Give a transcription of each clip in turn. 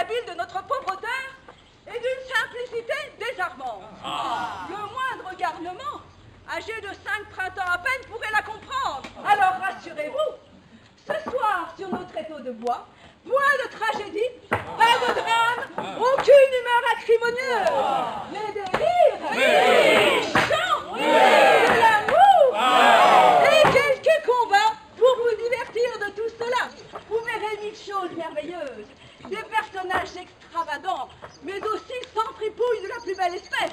habile de notre pauvre auteur est d'une simplicité désarmante. Le moindre garnement, âgé de 5 printemps à peine, pourrait la comprendre. Alors rassurez-vous, ce soir sur nos tréteaux de bois, point de tragédie, pas de drame, aucune humeur acrimonieuse, mais des rires, des chants, de l'amour, et quelques combats pour vous divertir de tout cela. Vous verrez mille choses merveilleuses, des personnages extravagants, mais aussi sans fripouille de la plus belle espèce,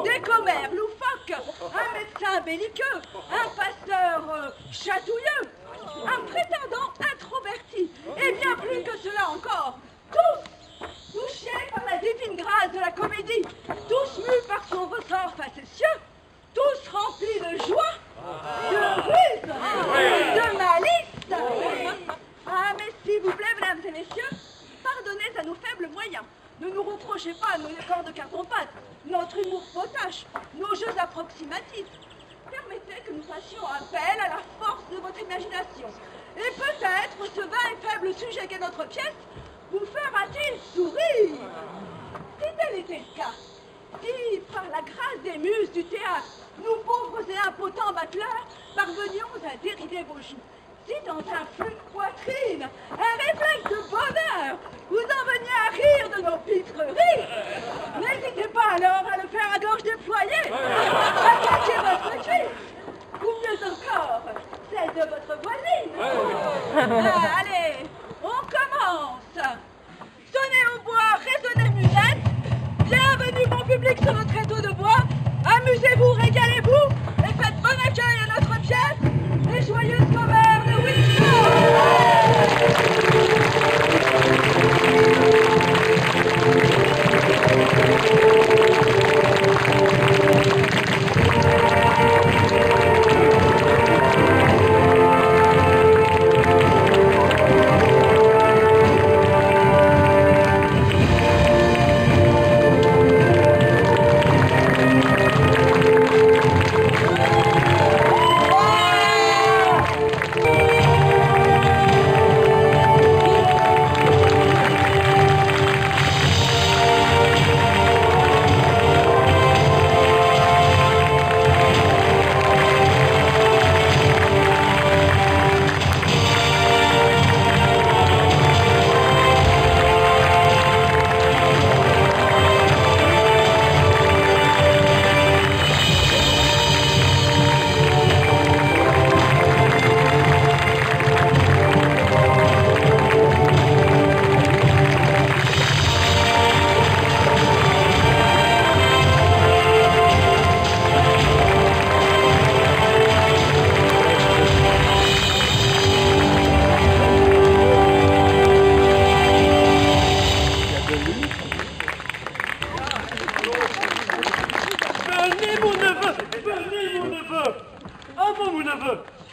des commères loufoques, un médecin belliqueux, un pasteur chatouilleux, un prétendant introverti, et bien plus que cela encore, tous touchés par la divine grâce de la comédie, tous mus par son ressort facétieux, tous remplis de joie, de ruse, de malice. Ah, mais s'il vous plaît, mesdames et messieurs, pardonnez à nos faibles moyens. Ne nous reprochez pas nos décors de carton-pâte, notre humour potache, nos jeux approximatifs. Permettez que nous fassions appel à la force de votre imagination. Et peut-être ce vain et faible sujet qu'est notre pièce vous fera-t-il sourire. Si tel était le cas, si par la grâce des muses du théâtre, nous pauvres et impotents bateleurs parvenions à dérider vos joues, si dans un flux de poitrine, un réflexe de bonheur, vous en veniez à rire de nos pitreries, n'hésitez pas alors à le faire à gorge déployée, à cacher votre cuisse, ou mieux encore, celle de votre voisine. Ah, allez, on commence. Sonnez au bois, résonnez musette. Bienvenue mon public sur le tréteau de bois. Amusez-vous, régalez-vous, et faites bon accueil à notre pièce, les joyeuses commères de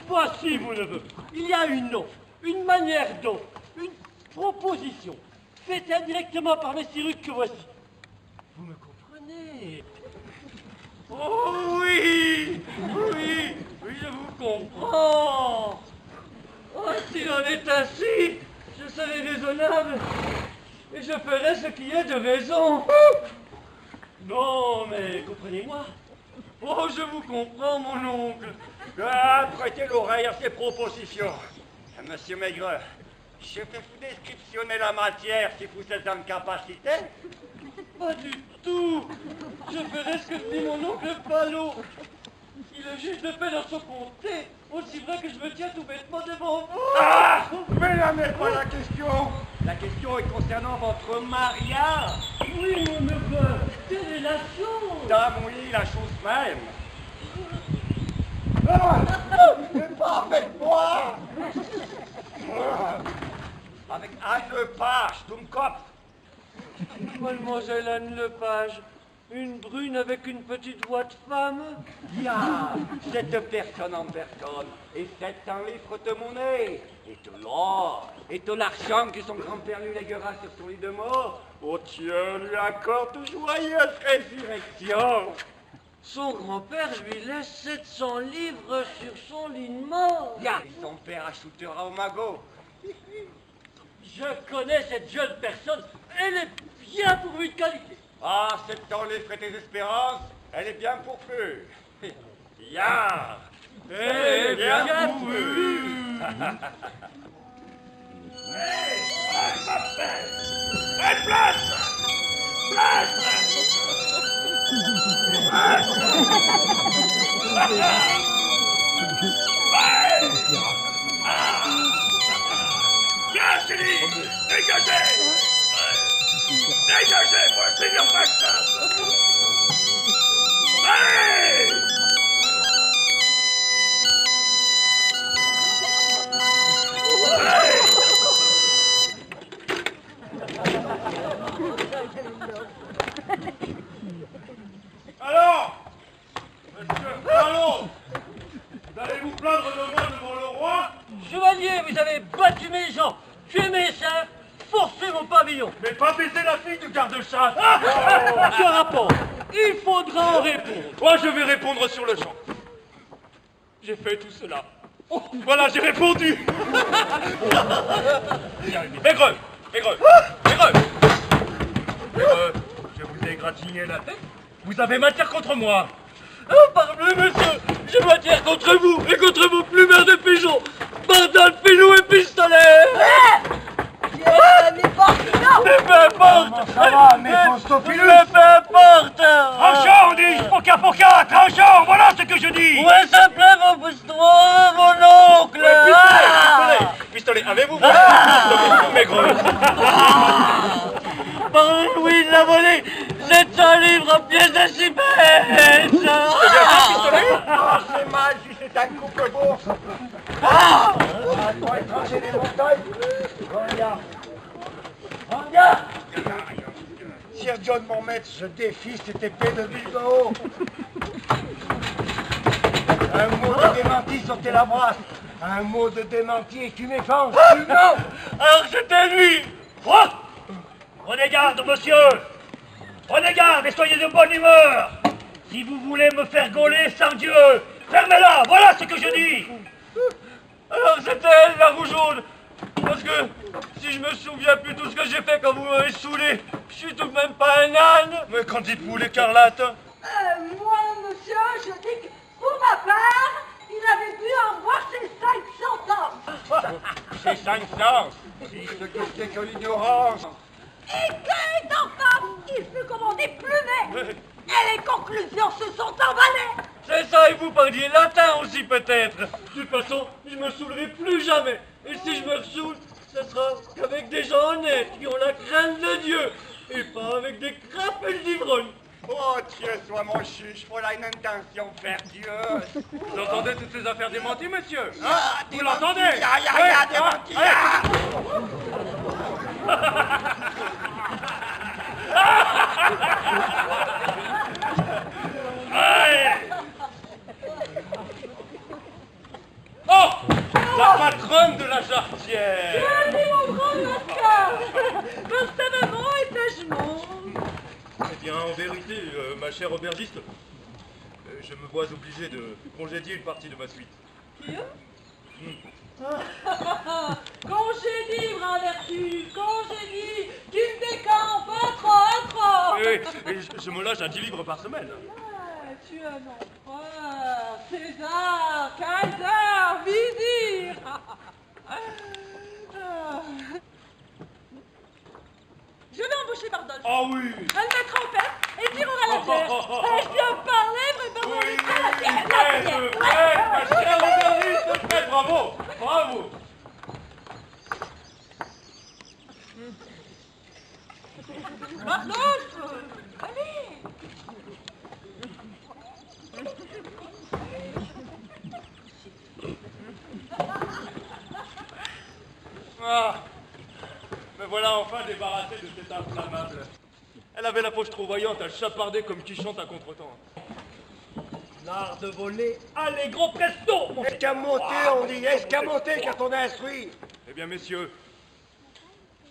Voici, mon neveu, il y a une offre, une manière d'offre, une proposition, faite indirectement par mes siruques que voici. Vous me comprenez? Oh oui, je vous comprends. Oh, s'il en est ainsi, je serai raisonnable et je ferai ce qui est de raison. Non, mais comprenez-moi. Oh, je vous comprends, mon oncle. Ah, prêtez l'oreille à ces propositions. Monsieur Maigre, je peux vous descriptionner la matière si vous êtes en capacité. Pas du tout. Je ferai ce que dit mon oncle Palot. Il est juge de paix dans son comté, aussi vrai que je me tiens tout bêtement devant vous. Ah, mais là n'est pas la question. La question est concernant votre mariage. Oui, mon neveu, des relations. Dame, oui, la chose même. Mais pas avec moi. Avec Anne Lepage, Dummkopf. Mademoiselle Anne Lepage, une brune avec une petite voix de femme. Bien, cette personne en personne, et 700 livres de monnaie, et de l'or, et de l'argent que son grand-père lui léguera sur son lit de mort. Oh Dieu lui accorde de joyeuse résurrection. Son grand-père lui laisse 700 livres sur son lit de mort. Bien, et son père ajoutera au magot. Je connais cette jeune personne, elle est bien pourvue de qualité. Ah, cette enlève tes espérances, elle est bien pourvue. Ya! Elle est bien pourvue. Hey, place! Tiens, Céline! Dégagez! Dégagez pour le seigneur Bastard! Allez! Alors, monsieur Fallon, vous allez vous plaindre de moi devant le roi? Chevalier, vous avez battu mes gens, tué mes chefs, forcé mon pavillon. Mais pas baiser la fille du garde-chasse. Je rapporte, il faudra en répondre. Moi, je vais répondre sur le champ. J'ai fait tout cela. Voilà, j'ai répondu. Maigre, maigre, maigre. Je vous ai égratigné la tête. Vous avez matière contre moi. Oh, parbleu, monsieur, j'ai matière contre vous et contre vos plumeurs de pigeons. Bardal, filou et pistolet. Mais pas Mais peu importe. Ça va, mais Constopilus. Mais peu importe. Tranchant, on dit. Poca, tranchant, voilà ce que je dis. Où est ce plaît, vos histoires, mon oncle? Pistolet, avez-vous pistolet, maigre. Par Louis de la volée, 700 livres en pièces de 6 pièces. Ah, c'est mal si c'est un coupe-bourse. Pour étranger les montagnes. Regarde. Regarde. Sir John, mon maître, je défie cette épée de Bilbao. Un mot de démenti sur tes labrasses. Un mot de démenti et tu m'effances. Tu mens. Alors c'était lui. Quoi? Prenez garde, monsieur. Prenez garde et soyez de bonne humeur. Si vous voulez me faire gauler, sang Dieu, fermez-la, voilà ce que je dis. Alors c'était elle, la rougeaude. Parce que si je me souviens plus tout ce que j'ai fait quand vous m'avez saoulé, je suis tout de même pas un âne. Mais qu'en dites-vous, l'écarlate? Moi, monsieur, je dis que pour ma part, il avait dû avoir ses 500 ans. C'est 500. Ce que c'est que l'ignorance. Et que enfin, il fut commandé plumet. Et les conclusions se sont emballées. C'est ça, et vous parliez latin aussi peut-être. De toute façon, je me saoulerai plus jamais. Et si je me ressaoule, ce sera qu'avec des gens honnêtes qui ont la crainte de Dieu. Et pas avec des crapulles d'ivrognes. Oh, Dieu soit mon chuche, voilà une intention perdieuse. Vous entendez toutes ces affaires démenties, monsieur? Ah, Vous l'entendez? Ya, démenti, ya. Oh, la patronne de la jarretière. Allez, mon grand Oscar. Personnellement et tâchement. Eh bien, en vérité, ma chère aubergiste, je me vois obligé de congédier une partie de ma suite. Congédie, bras vertu, congédie, tu me décampes, un trop. Et je me lâche à 10 livres par semaine. Ah, tu as un empereur, César, Kaiser, vizir. Je vais embaucher Bardolphe. Ah oui. Elle mettra en paix et tirera la terre. Et je viens parler vraiment Oui, de la faites, ma chère aubergiste, faites, bravo, bravo. Bardolphe, allez. Ah, me voilà enfin débarrassé de cette inflammable. Elle avait la poche trop voyante, elle chapardait comme qui chante à contretemps. L'art de voler. Allez, gros presto, mon... Escamoté, on dit escamoté quand on est instruit. Eh bien, messieurs,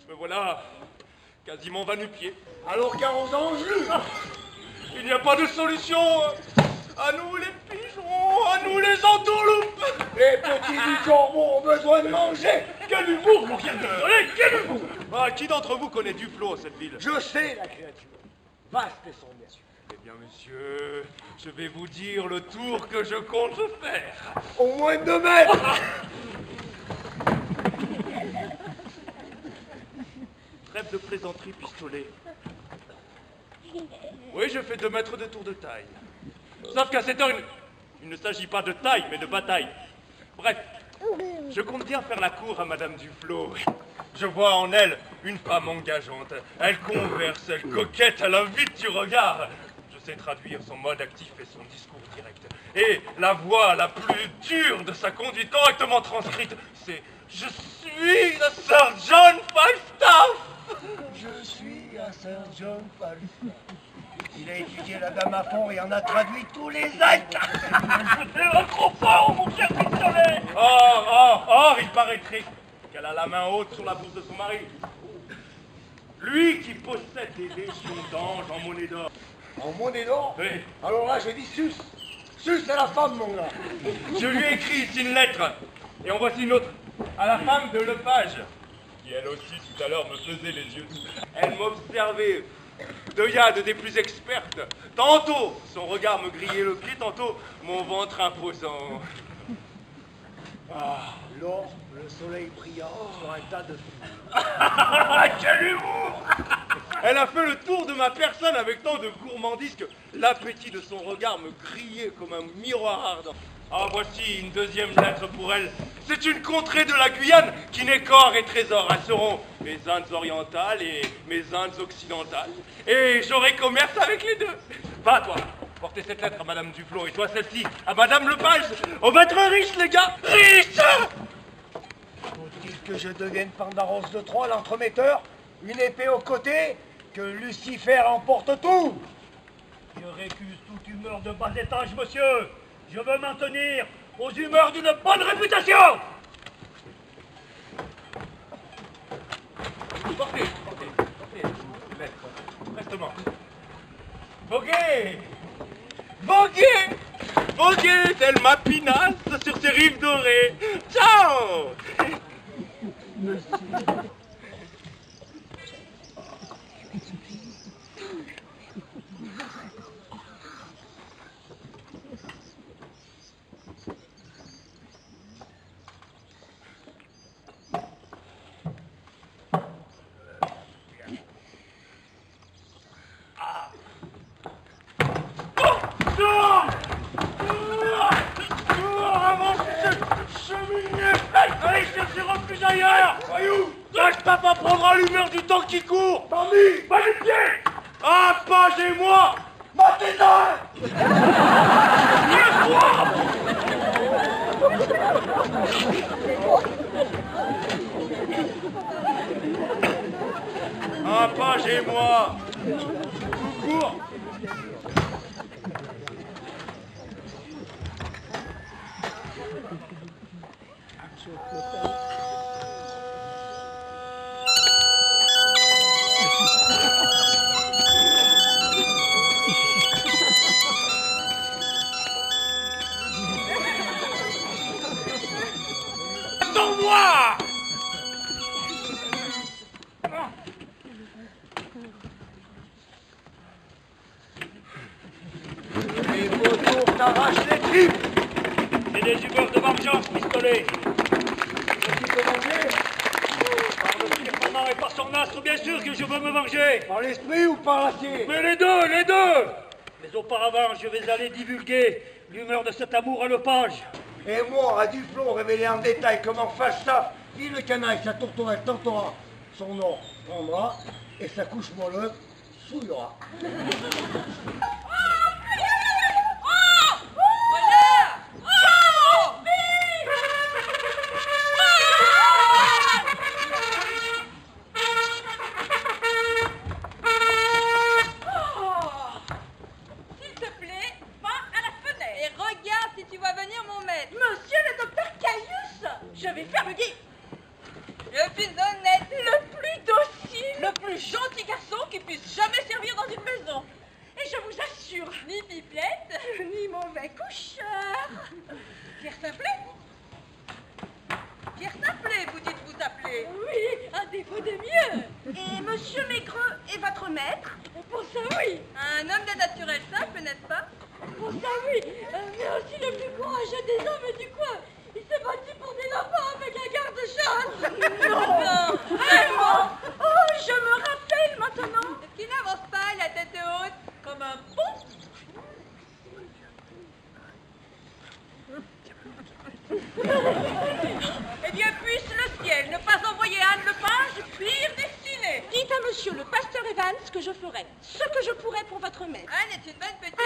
me voilà quasiment va-nu-pied. Alors qu'arrose en jus. Il n'y a pas de solution. À nous les pigeons, à nous les entourloupes. Les petits du jambon ont besoin de manger. quel humour, mon cher Pistolet, quel humour! Ah, qui d'entre vous connaît Duflo, cette ville? Je sais la créature. Vaste est son bien. Eh bien, monsieur, je vais vous dire le tour que je compte faire. Au moins 2 mètres. Trêve de plaisanterie, Pistolet. Oui, je fais 2 mètres de tour de taille. Sauf qu'à cette heure, il ne s'agit pas de taille, mais de bataille. Bref, je compte bien faire la cour à Madame Duflo. Je vois en elle une femme engageante. Elle converse, elle coquette, elle invite du regard. Je sais traduire son mode actif et son discours direct. Et la voix la plus dure de sa conduite correctement transcrite, c'est « Je suis le Sir John Falstaff !» Je suis un Sir John Falstaff. Il a étudié la dame à fond et en a traduit tous les actes. Je fais un trop fort, mon cher Pistolet. Or, il paraîtrait qu'elle a la main haute sur la bourse de son mari. Lui qui possède des légions d'anges en monnaie d'or. En monnaie d'or? Oui. Alors là, je dis sus. Sus c'est la femme, mon gars. Je lui ai écrit ici une lettre. Et en voici une autre. À la femme de Lepage, qui elle aussi tout à l'heure me faisait les yeux doux. Elle m'observait d'œillades des plus expertes. Tantôt, son regard me grillait le pied, tantôt, mon ventre imposant. Ah, lors, le soleil brillant sur un tas de Quel humour! Elle a fait le tour de ma personne avec tant de gourmandise que l'appétit de son regard me grillait comme un miroir ardent. Ah, voici une deuxième lettre pour elle. C'est une contrée de la Guyane qui n'est qu'or et trésor. Elles seront mes Indes orientales et mes Indes occidentales. Et j'aurai commerce avec les deux. Va, toi, portez cette lettre à Madame Duflo et toi celle-ci à Madame Lepage. On va être riches, les gars, riches! Faut-il que je devienne Pandaros de Troie, l'entremetteur, une épée au côté, que Lucifer emporte tout? Je récuse toute humeur de bas étage, monsieur. Je veux m'en tenir aux humeurs d'une bonne réputation. Portez, lettre, prestement. Voguez, telle ma pinasse sur ces rives dorées. Ciao! Allez, cherchez refuge ailleurs! Voyou! Falstaff apprendra l'humeur du temps qui court! Parmi! Pas les pieds! Ah, Page et moi! Matez-en! Ah, Page et moi! Tout court! Attends-moi! Les vautours t'arrachent les tripes! C'est des humeurs de vengeance, Pistolet. Veux-tu te venger? Par le firmament et par son astre, bien sûr que je veux me venger. Par l'esprit ou par l'acier? Mais les deux, les deux. Mais auparavant, je vais aller divulguer l'humeur de cet amour à Lepage. Et moi, à Duflo, révéler en détail comment Falstaff, dit le canaille, sa tourterelle tentera, son nom prendra, et sa couche molleuse souillera. Voilà! S'il te plaît, va à la fenêtre. Et regarde si tu vois venir mon maître. Monsieur le docteur Caius, je vais faire le guide. Le plus honnête, le plus docile, le plus gentil garçon qui puisse jamais servir dans une maison. Et je vous assure, ni pipelette, ni mauvais coucheur. Pierre Simplet, vous dites-vous Et monsieur Maigreux est votre maître? Pour ça, oui. Un homme de naturel simple, n'est-ce pas? Pour ça, oui. Mais aussi le plus courageux des hommes du coin. Il s'est battu pour des lapins avec un garde-chasse. Non, vraiment. Oh, je me rappelle maintenant. Est-ce qu'il n'avance pas la tête haute comme un pont? Eh bien, puisse le ciel ne pas envoyer Anne Lepage pire destinée. Dites à monsieur le pasteur Evans que je ferai ce que je pourrai pour votre maître. Anne est une bonne petite.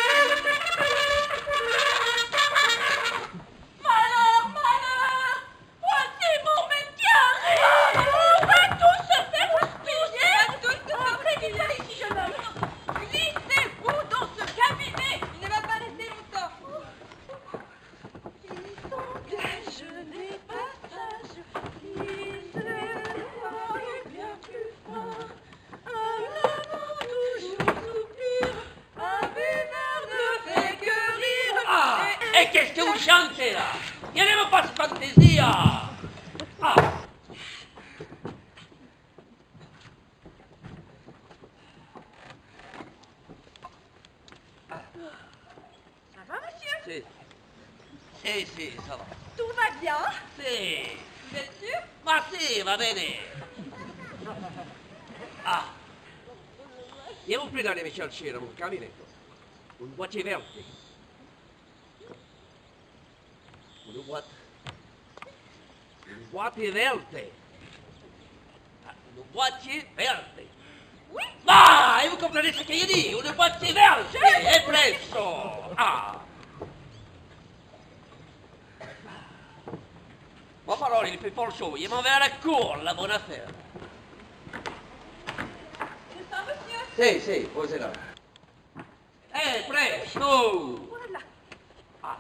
Malheur, malheur! Voici mon maître qui arrive! On va tous se faire hospitalier! On va tous se faire ici, jeune homme! Glissez-vous dans ce cabinet! Il ne va pas rester longtemps. Il s'engage les passages, il se bien plus fort. Un amant toujours soupire, un buveur ne fait que rire. Ah! Et qu'est-ce que vous chantez là? Il ne me passe pas de plaisir! Ah! Ça va, monsieur? Si, ça va. Tout va bien? Si. Vous êtes sûr? Ma sì, va bene. Ah. Devo pregare mi chercher un caminetto. Un boîtier verde. Un boîtier verde. Un boîtier verde. Oui. Ma, e vous comprenez ce che io dico? Un boîtier verde. E presto. Ah. Ma parole, il fait fort chaud. Il m'en va à la cour, la bonne affaire. C'est ça, monsieur? Si, posez là. Presto! Voilà. Ah.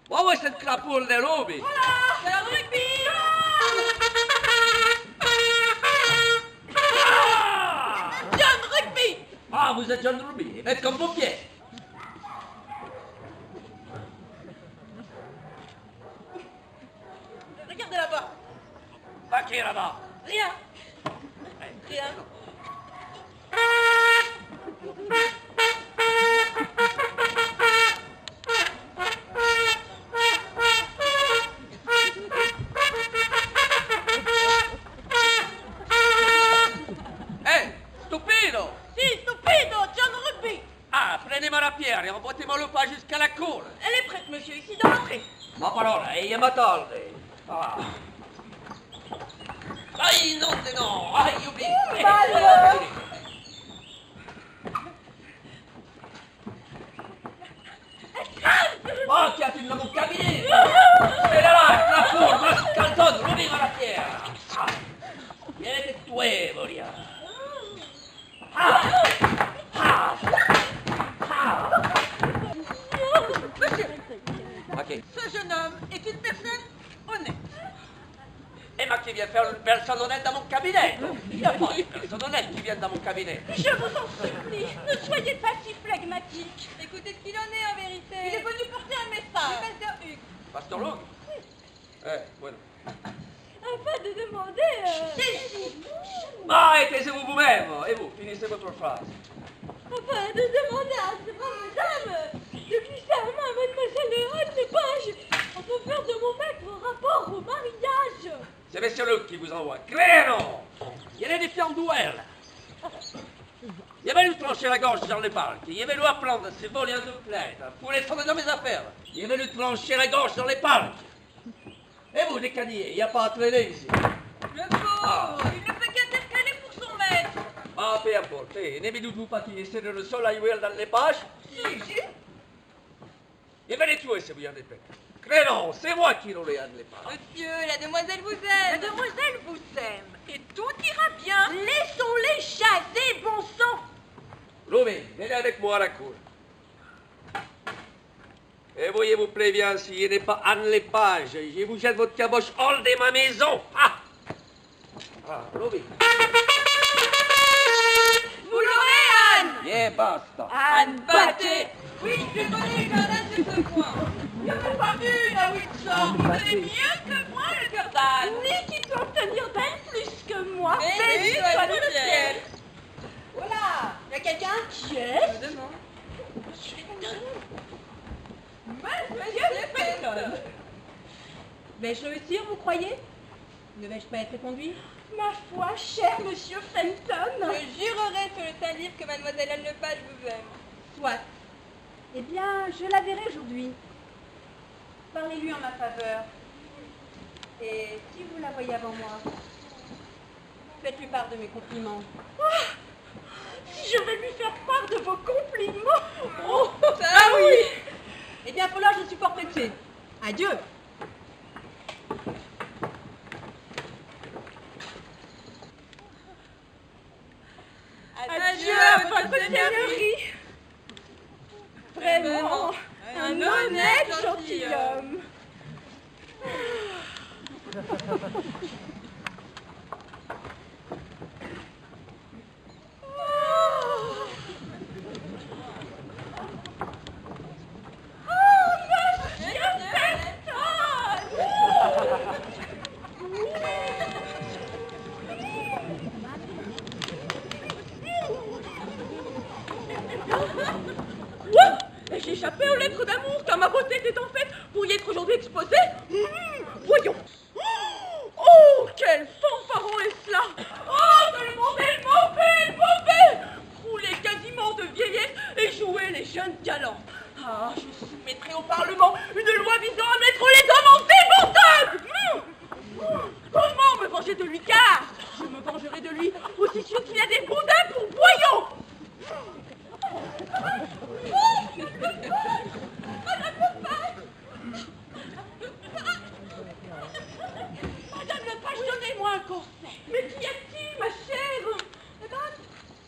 Ma voi siete il crapone dei lupi? Voilà, c'est le rugby. Ah! John Rugby. Ah, vous êtes John Ruby. Faites comme vos pieds. Regardez là-bas. Pas qui est là-bas? Rien. Rien. Stupido! Si, stupido, John Rugby. Ah, prenez-moi la pierre et emboîtez-moi le pas jusqu'à la cour. Elle est prête, monsieur, ici dans l'entrée. Ma parola, io mi tolgo. Ah. Ai, non, no, ai, io vi... Oh, chiamati dans mon cabinet. C'est là, la cour, ma scalzone, l'unico la pierre. Vieni tu, Voria. Monsieur, Ok. ce jeune homme est une personne honnête. Et ma qui vient faire une personne honnête dans mon cabinet? Il n'y a pas de personne honnête qui vient dans mon cabinet. Je vous en supplie, ne soyez pas si phlegmatique. Écoutez ce qu'il en est en vérité. Il est venu porter un message. Du pasteur Hugues. Pastor Lug? Bueno. Afin de demander... Ah, taisez-vous vous-même. Et vous, finissez votre phrase. Afin de demander à cette bonne dame de glisser la main à mademoiselle Anne Lepage pour faire de mon maître rapport au mariage. C'est monsieur Luc qui vous envoie. Claire! Il est des filles en duel. Il avait lui trancher la gorge dans les parcs. Il avait lui apprendre ses volets de plainte pour les prendre dans mes affaires. Il avait lui trancher la gorge dans les parcs. Et vous, les caniers, il n'y a pas à traîner ici. Le pauvre, il ne fait qu'intercaler pour son maître. Ah, peu importe. Ne dites-vous pas qu'il est le seul à jouer dans les pages? Si. Il va les tuer si vous y en êtes. Crénon, c'est moi qui l'aurai à les pages. Monsieur, la demoiselle vous aime. La demoiselle vous aime. Et tout ira bien. Laissons-les chasser, bon sang. Louis, venez avec moi à la cour. Et voyez, vous préviens, s'il n'est pas Anne Lepage, je vous jette votre caboche hors de ma maison. Ah, Louis. Vous l'aurez, Anne. Bien, basta. Anne Batté. Oui, je connais Gardin sur ce point. Il n'y en a pas une à Windsor. Vous connaissez mieux que moi le cœur d'Anne. Ni qui peut obtenir d'elle plus que moi. C'est pas être conduit? Ma foi, cher monsieur Fenton. Je jurerai sur le saint livre que mademoiselle Anne Lepage vous aime. Soit. Eh bien, je la verrai aujourd'hui. Parlez-lui en ma faveur. Et si vous la voyez avant moi, faites-lui part de mes compliments. Si je vais lui faire part de vos compliments. Oh, ah oui. Eh bien, pour l'heure, je suis fort pressée. Adieu. Adieu à votre seigneurie. Vraiment, un honnête gentilhomme. J'ai échappé aux lettres d'amour car ma beauté était en fait pour y être aujourd'hui exposée. Voyons. Oh, quel fanfaron est cela. Oh, mais mauvais, rouler quasiment de vieillesse et jouer les jeunes galants. Ah, je soumettrai au Parlement une loi visant à mettre les hommes en débordade. Comment me venger de lui car je me vengerai de lui aussi sûr qu'il y a des boudins pour boyaux. Madame Lepage, donnez-moi un conseil. Mais qu'y a-t-il, ma chère? Eh ben,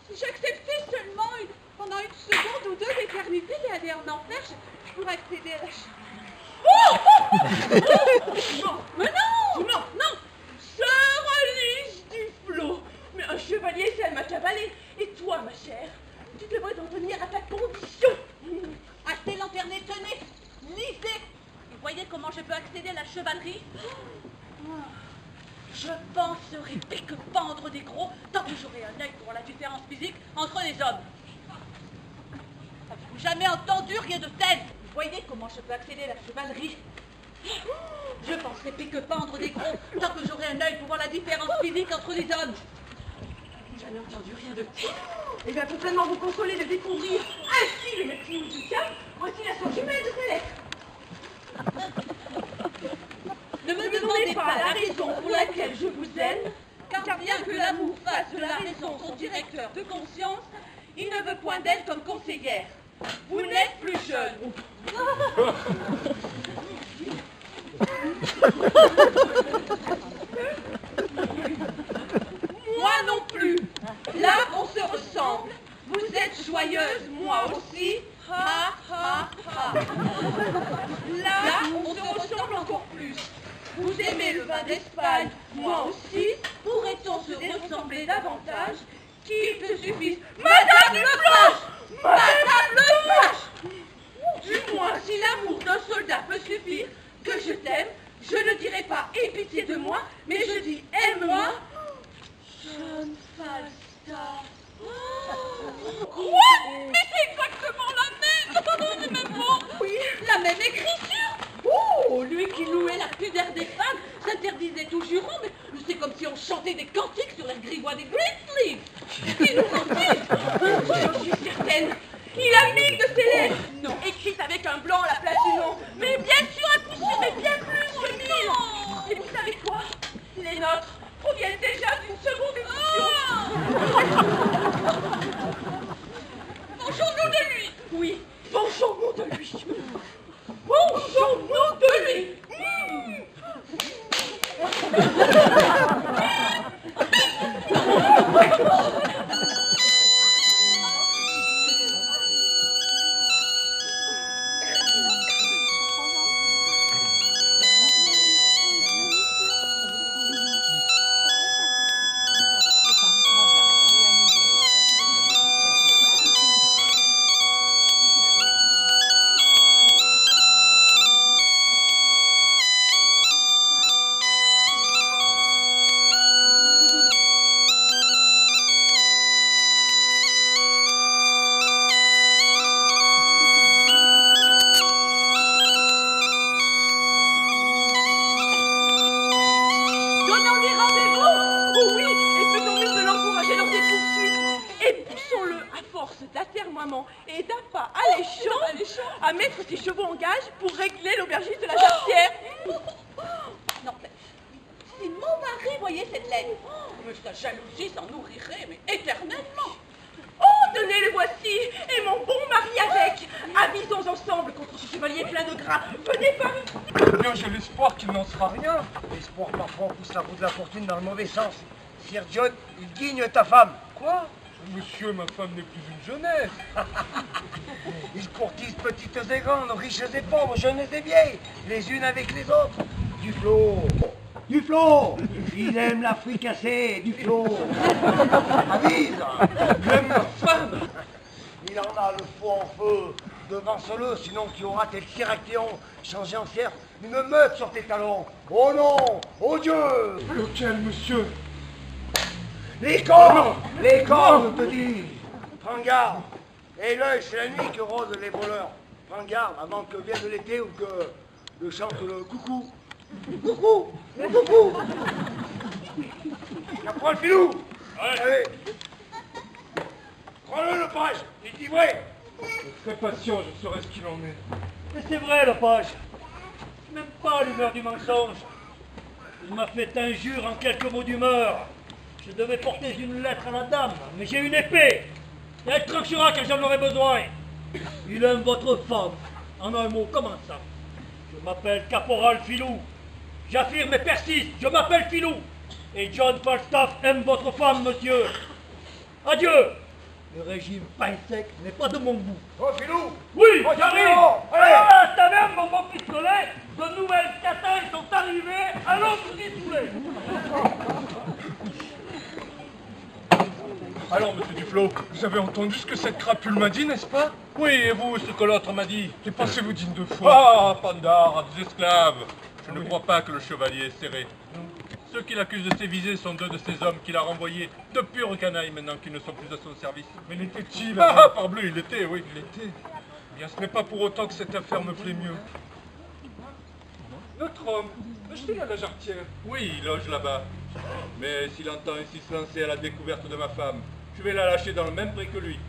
j'acceptais seulement pendant une seconde ou deux d'éternité et aller en enfer pour accéder à la Non, mais non. Sœur Alice du flot. Mais un chevalier, c'est ma cavalier. Et toi, ma chère, tu devrais en venir à ta condition. Achetez lanterné, tenez, lisez. Vous voyez comment je peux accéder à la chevalerie? Je penserai que pendre des gros tant que j'aurai un œil pour la différence physique entre les hommes. Avez-vous jamais entendu rien de tel? Vous voyez comment je peux accéder à la chevalerie? Je penserai que pendre des gros tant que j'aurai un œil pour voir la différence physique entre les hommes. Jamais entendu rien de tel. Eh bien, faut seulement vous consoler de découvrir ainsi le maximum du cas. Voici la source humaine de ces lettres. Ne me demandez pas la raison pour laquelle je vous aime, car bien que l'amour fasse de la raison son directeur de conscience, il ne veut point d'elle comme conseillère. Vous n'êtes plus jeune. Moi non plus. Là, on se ressemble. Vous êtes joyeuse, moi aussi. Ha, ha, ha. Là, on se ressemble encore plus. Vous aimez le vin d'Espagne, moi aussi. Pourrait-on se ressembler davantage? Qu'il te suffise. Madame Lepage! Madame Lepage! Du moins, si l'amour d'un soldat peut suffire, que je t'aime, je ne dirai pas aie pitié de moi, mais je dis aime-moi. Jeune Falstaff. Quoi? Mais c'est exactement la même mots. Oui, la même écriture. Oh, lui qui louait la pudeur des femmes s'interdisait tout jurant, mais c'est comme si on chantait des cantiques sur la grivoie des Greensleeves. Il nous mentit. Je suis certaine. Il a 1000 de ses lettres. Non. Écrites avec un blanc à la place du nom. Mais bien sûr, à coup sûr, mais bien plus que 1000. Et vous savez quoi? Les nôtres proviennent déjà d'une seconde édition. Vengeons-nous de lui. Oui, vengeons-nous de lui. Vengeons-nous de lui. maman et d'un pas alléchant à mettre ses chevaux en gage pour régler l'aubergiste de la Jarretière. Non, si mon mari voyait cette lettre, mais sa jalousie s'en nourrirait, mais éternellement. Oh, tenez, le voici, et mon bon mari avec. Avisons ensemble contre ce chevalier plein de gras. Venez par ici. Bien, j'ai l'espoir qu'il n'en sera rien. L'espoir parfois pousse la roue de la fortune dans le mauvais sens. Sir John, il guigne ta femme. Quoi? Monsieur, ma femme n'est plus une jeunesse. Ils courtisent petites et grandes, riches et pauvres, jeunes et vieilles, les unes avec les autres. Du flot. Du flot. Il aime la fricassée, du flot. Avise. Même ma femme. Il en a le faux en feu. Devance-le, sinon tu auras tel Siractéon changé en cerf, une meute sur tes talons. Oh non, oh Dieu. Lequel, monsieur? Les cornes. Les cornes, je te dis. Prends garde. Et l'œil, c'est la nuit que rôdent les voleurs. Prends garde avant que vienne l'été ou que le chante le coucou. Coucou, le coucou. Tiens, prends le filou. Allez. Prends-le, le page. Il dit vrai. Très patient, je saurai ce qu'il en est. Mais c'est vrai, le page. Même pas l'humeur du mensonge. Il m'a fait injure en quelques mots d'humeur. Je devais porter une lettre à la dame, mais j'ai une épée. Et elle tranchera quand j'en aurai besoin. Il aime votre femme. En un mot, comment ça? Je m'appelle Caporal Filou. J'affirme et persiste, je m'appelle Filou. Et John Falstaff aime votre femme, monsieur. Adieu. Le régime pain sec n'est pas de mon goût. Oh, filou. Oui, Oh, j'arrive. Filou. Alors là, ta mère, mon bon pistolet, de nouvelles catins sont arrivées. Allons vous y saouler. Alors, monsieur Duflo, vous avez entendu ce que cette crapule m'a dit, n'est-ce pas? Oui, et vous, ce que l'autre m'a dit? Et pensez-vous digne de foi? Ah, Pandare, à des esclaves. Je ne crois pas que le chevalier est serré. Ceux qui l'accusent de séviser sont deux de ces hommes qu'il a renvoyés, de purs canailles maintenant qu'ils ne sont plus à son service. Mais l'était-il? Ah, parbleu, il l'était, oui. Il l'était. Eh bien, ce n'est pas pour autant que cette affaire me plaît mieux. Notre homme, achetez-le à la jarretière. Oui, il loge là-bas. Mais s'il entend ainsi se lancer à la découverte de ma femme, je vais la lâcher dans le même prix que lui.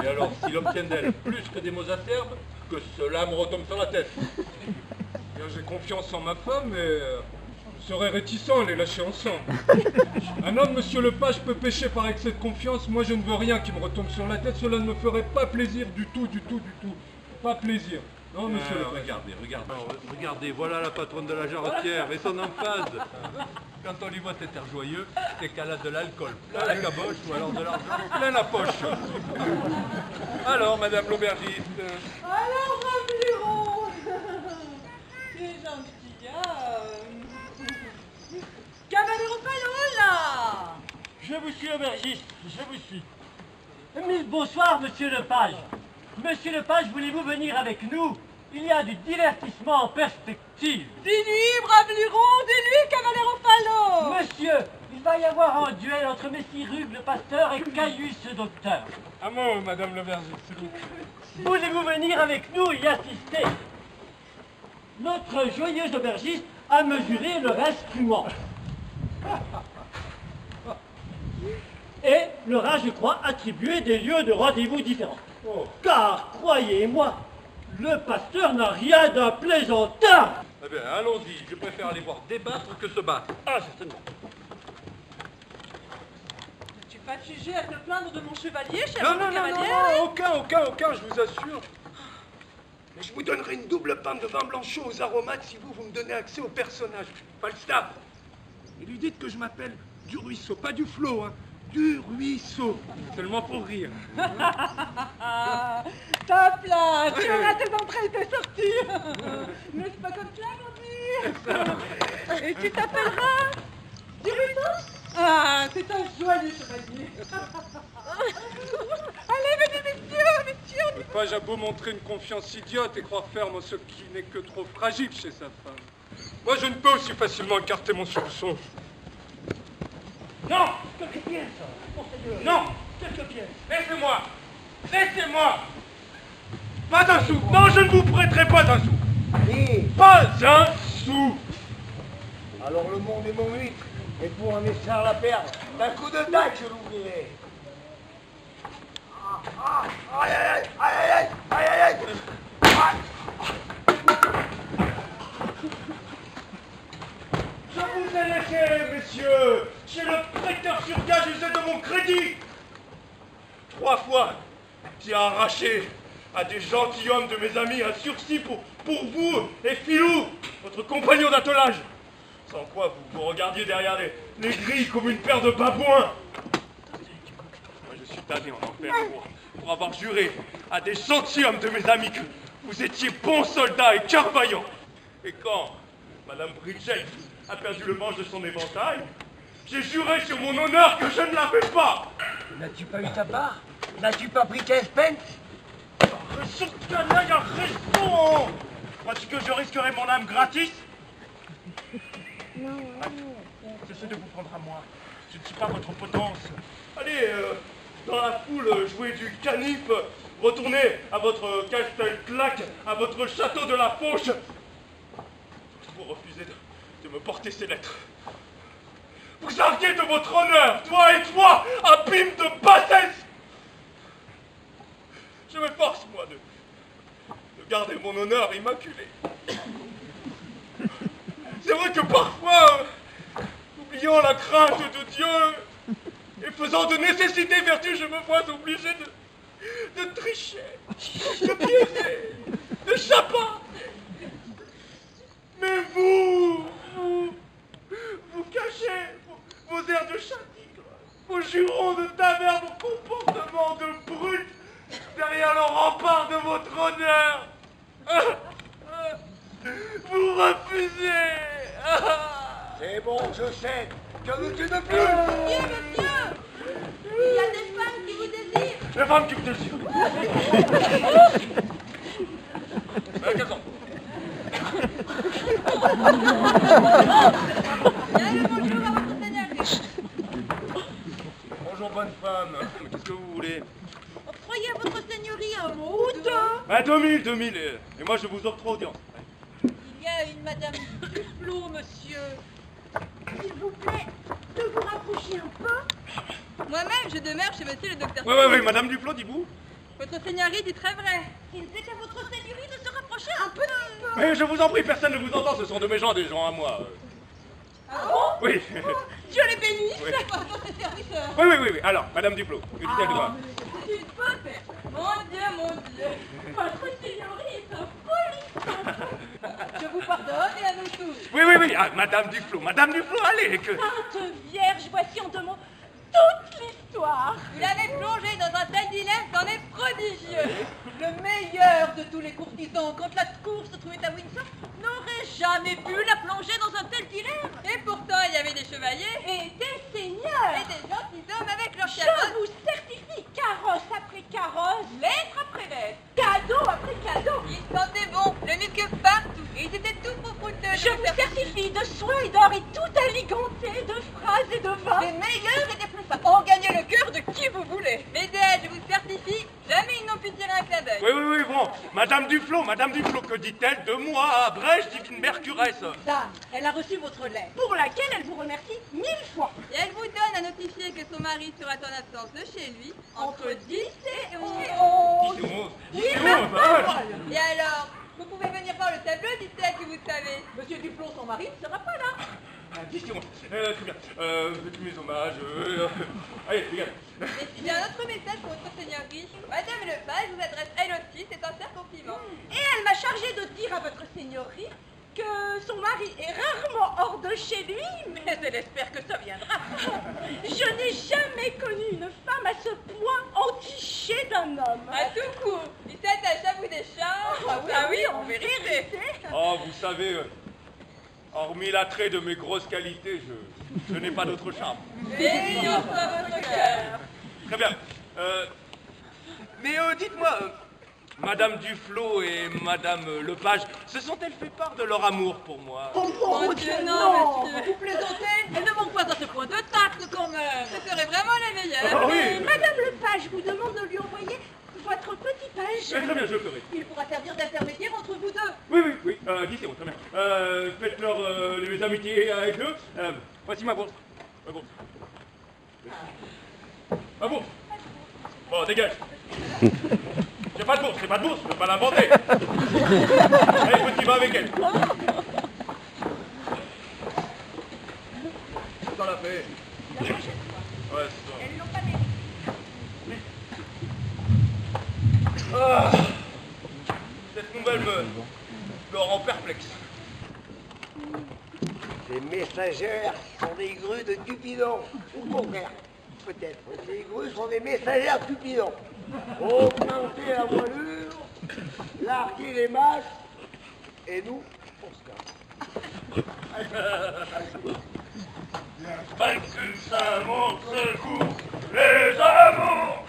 Et alors, s'il obtient d'elle plus que des mots acerbes, que cela me retombe sur la tête. Bien, j'ai confiance en ma femme, mais je serais réticent à les lâcher ensemble. Un homme, monsieur le page, peut pécher par excès de confiance. Moi, je ne veux rien qui me retombe sur la tête. Cela ne me ferait pas plaisir du tout, du tout, du tout. Pas plaisir. Non, monsieur le page. Regardez, voilà la patronne de la jarretière et son emphase. Quand on lui voit cet air joyeux, c'est qu'elle a de l'alcool plein la caboche ou alors de l'argent plein la poche. Alors, madame l'aubergiste. Alors, Raburon. C'est gentil, Cavallero Palot, là. Je vous suis, aubergiste, je vous suis. Mais bonsoir, monsieur le page. Monsieur le page, voulez-vous venir avec nous? Il y a du divertissement en perspective. Dis-lui, brave luron, dis-lui, Cavallero Palot. Monsieur, il va y avoir un duel entre Messie Rugue le pasteur et Caius le docteur. Un mot, madame l'aubergiste, s'il vous plaît. Voulez-vous venir avec nous y assister? Notre joyeuse aubergiste a mesuré leur instrument. Et leur a, je crois, attribué des lieux de rendez-vous différents. Car, croyez-moi, le pasteur n'a rien d'un plaisantin. Eh bien, allons-y, je préfère aller voir débattre que se battre. Ah, certainement. Tu vas te juger à te plaindre de mon chevalier, cher Non, non, non, cavalière. non, aucun, je vous assure. Mais je vous donnerai une double pinte de vin blanchot aux aromates si vous me donnez accès au personnage. Falstaff. Et lui dites que je m'appelle du ruisseau, pas du flot, hein. Du ruisseau. Seulement pour rire. Ta place, tu auras tes entrées et tes sorties. N'est-ce pas comme ça, mon Et tu t'appelleras du ruisseau? Ah, c'est un joyeux chevalier. Allez, messieurs, Le page a beau montrer une confiance idiote et croire ferme en ce qui n'est que trop fragile chez sa femme. Moi, je ne peux aussi facilement écarter mon soupçon. Non, quelques pièces, monseigneur. Non, Quelques pièces. laissez-moi. Pas d'un sou. Non, je ne vous prêterai pas d'un sou. Allez. Pas un sou. Alors le monde est mon huître. Et pour un essar la perdre, d'un coup de dague, je l'ouvrirai. Ah. Aïe, aïe, aïe, aïe, aïe, aïe, aïe. Je vous ai laissé, messieurs, chez le prêteur sur gage usé de mon crédit. 3 fois, j'ai arraché à des gentilshommes de mes amis un sursis pour vous et Filou, votre compagnon d'attelage. Sans quoi vous regardiez derrière les grilles comme une paire de babouins. Moi, je suis damné en enfer pour avoir juré à des gentilshommes de mes amis que vous étiez bons soldats et cœur vaillants. Et quand Madame Bridget a perdu le manche de son éventail, j'ai juré sur mon honneur que je ne l'avais pas. N'as-tu pas eu ta part? N'as-tu pas pris tes spence? Ce canaille a raison. Crois-tu que je risquerais mon âme gratis? Cessez de vous prendre à moi. Je ne suis pas votre potence. Allez, dans la foule, jouez du canif. Retournez à votre Castelclac, à votre château de la Fauche. Vous refusez de me porter ces lettres. Vous arguez de votre honneur, toi et toi, abîme de bassesse. Je m'efforce, moi, de garder mon honneur immaculé. C'est vrai que parfois, oubliant la crainte de Dieu et faisant de nécessité vertu, je me vois obligé de tricher, de piéger, de chaparder. Mais vous cachez vos airs de chat-tigre, vos jurons de taverne, vos comportements de brute derrière le rempart de votre honneur. Vous refusez. C'est bon, je sais. Que veux-tu de plus? Monsieur, il y a des femmes qui vous désirent. Les femmes qui vous désirent. Quelles sont? Bonjour à votre seigneurie. Bonjour, bonne femme. Qu'est-ce que vous voulez? Octroyez à votre seigneurie un mot ou deux. 2000. Et moi, je vous octroie audience. Il y a une madame Duflo, monsieur. S'il vous plaît, de vous rapprocher un peu. Moi-même, je demeure chez monsieur le docteur. Oui, madame Duflo, dites-vous. Votre seigneurie dit très vrai. Il c'est à votre seigneurie de se rapprocher un petit peu. Mais je vous en prie, personne ne vous entend, ce sont de mes gens, des gens à moi. Ah bon? Oui. Dieu les bénisse. Oui. Pardon, c'est serviteur. Oui, alors, madame Duflo, que dit-elle de moi? C'est une bonne personne. Mon Dieu. Votre seigneurie est un polisson. Je vous pardonne et à nous tous. Oui, madame Duflo, allez, que... Sainte Vierge, voici en 2 mots toute l'histoire. Vous l'avez plongé dans un tel dilemme, c'en est prodigieux. Le meilleur de tous les courtisans, quand la cour se trouvait à Windsor, n'aurait jamais pu la plonger dans un tel dilemme. Et pourtant, il y avait des chevaliers Et des seigneurs. et des gentilshommes avec leurs Je carrosses, vous certifie, carrosse après carrosse, lettre après lettre. cadeau après cadeau. Ils sentaient bon, le mieux partout, et ils étaient tous froufrouteux. Je vous certifie de soins et d'or et tout alimenté de phrases et de vin. Les meilleurs et les plus fins ont gagné le cœur de qui vous voulez. Mesdames, je vous certifie, jamais ils n'ont pu tirer un clin d'œil. Oui, bon, madame Duflo, que dit-elle de moi à Brèche, divine Mercuresse? Dame, elle a reçu votre lettre, pour laquelle elle vous remercie 1000 fois. Et elle vous donne à notifier que son mari sera en absence de chez lui entre 10 et 11. 10 et 11. Oui, 10 et ma 11, parole. Et alors, vous pouvez venir voir le tableau, dit-elle, si vous le savez. Monsieur Duplon, son mari, ne sera pas là. 10 et 11. Très bien. Faites mes hommages. Allez, regarde. Et s'il y a un autre message pour votre seigneurie, Madame Lepage vous adresse elle aussi ses sincères compliments. Et elle m'a chargé de dire à votre seigneurie que son mari est rarement hors de chez lui, mais elle espère que ça viendra. Je n'ai jamais connu une femme à ce point entichée d'un homme. À tout coup, il s'attache à vous des charmes. Ah oui, en vérité. Oh, vous savez, hormis l'attrait de mes grosses qualités, je n'ai pas d'autre charme. Veillons sur votre cœur. Très bien. Mais dites-moi, Madame Duflo et Madame Lepage, se sont-elles fait part de leur amour pour moi? Oh Mon mon Dieu, Dieu, non, non. monsieur. Vous plaisantez? Elle ne manque pas à ce point de tact quand même. Ce serait vraiment la meilleure. Oh, oui. Mais Madame Lepage vous demande de lui envoyer votre petit page. Très bien, je le ferai. Il pourra servir d'intermédiaire entre vous deux. Oui, 10 c'est bon, très bien. Faites-leur les amitiés avec eux. Voici ma bourse. Ma bourse. Bon, dégage. J'ai pas de bourse, je peux pas l'inventer. Allez, petit, va avec elle. Dans la paix. Ouais, c'est ça. Elles l'ont pas mérité. Ah, cette nouvelle me rend perplexe. Ces messagères sont des grues de Cupidon. Ou le contraire, peut-être. Ces grues sont des messagères Cupidon. Augmenter la voilure, larguer les masses, et nous, on se casse. Vaincu Saint-Amour secours, les amours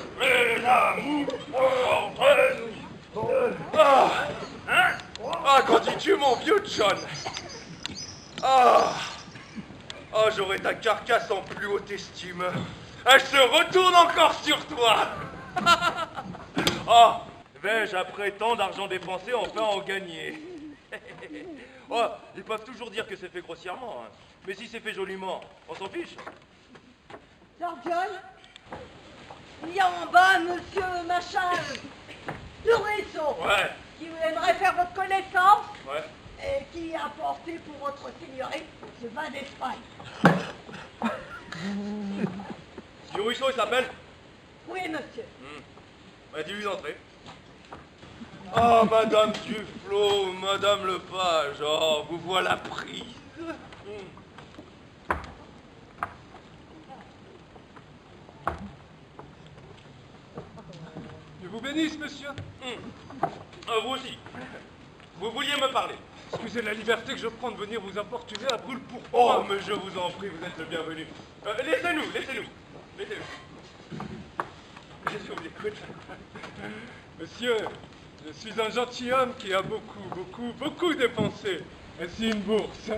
entre nous. Ah, hein? Ah, qu'en dis-tu, mon vieux John? Ah, ah, j'aurais ta carcasse en plus haute estime. Elle se retourne encore sur toi. Ah, vais-je, après tant d'argent dépensé, enfin en gagner? Oh, ils peuvent toujours dire que c'est fait grossièrement, hein. Mais si c'est fait joliment, on s'en fiche. Sir John, il y a en bas monsieur machin du ruisseau Ouais, qui aimerait faire votre connaissance ouais. et qui a apporté pour votre seigneurie ce vin d'Espagne. Du ruisseau, il s'appelle? Oui, monsieur. Bah, dis-lui d'entrer. Oh, Madame Duflo, Madame Lepage, oh, vous voilà prise. Je vous bénisse, monsieur. Vous aussi. Vous vouliez me parler? Excusez la liberté que je prends de venir vous importuner à brûle pour Oh, mais je vous en prie, vous êtes le bienvenu. Laissez-nous. Je vous écoute. Monsieur, je suis un gentilhomme qui a beaucoup dépensé. Ainsi une bourse.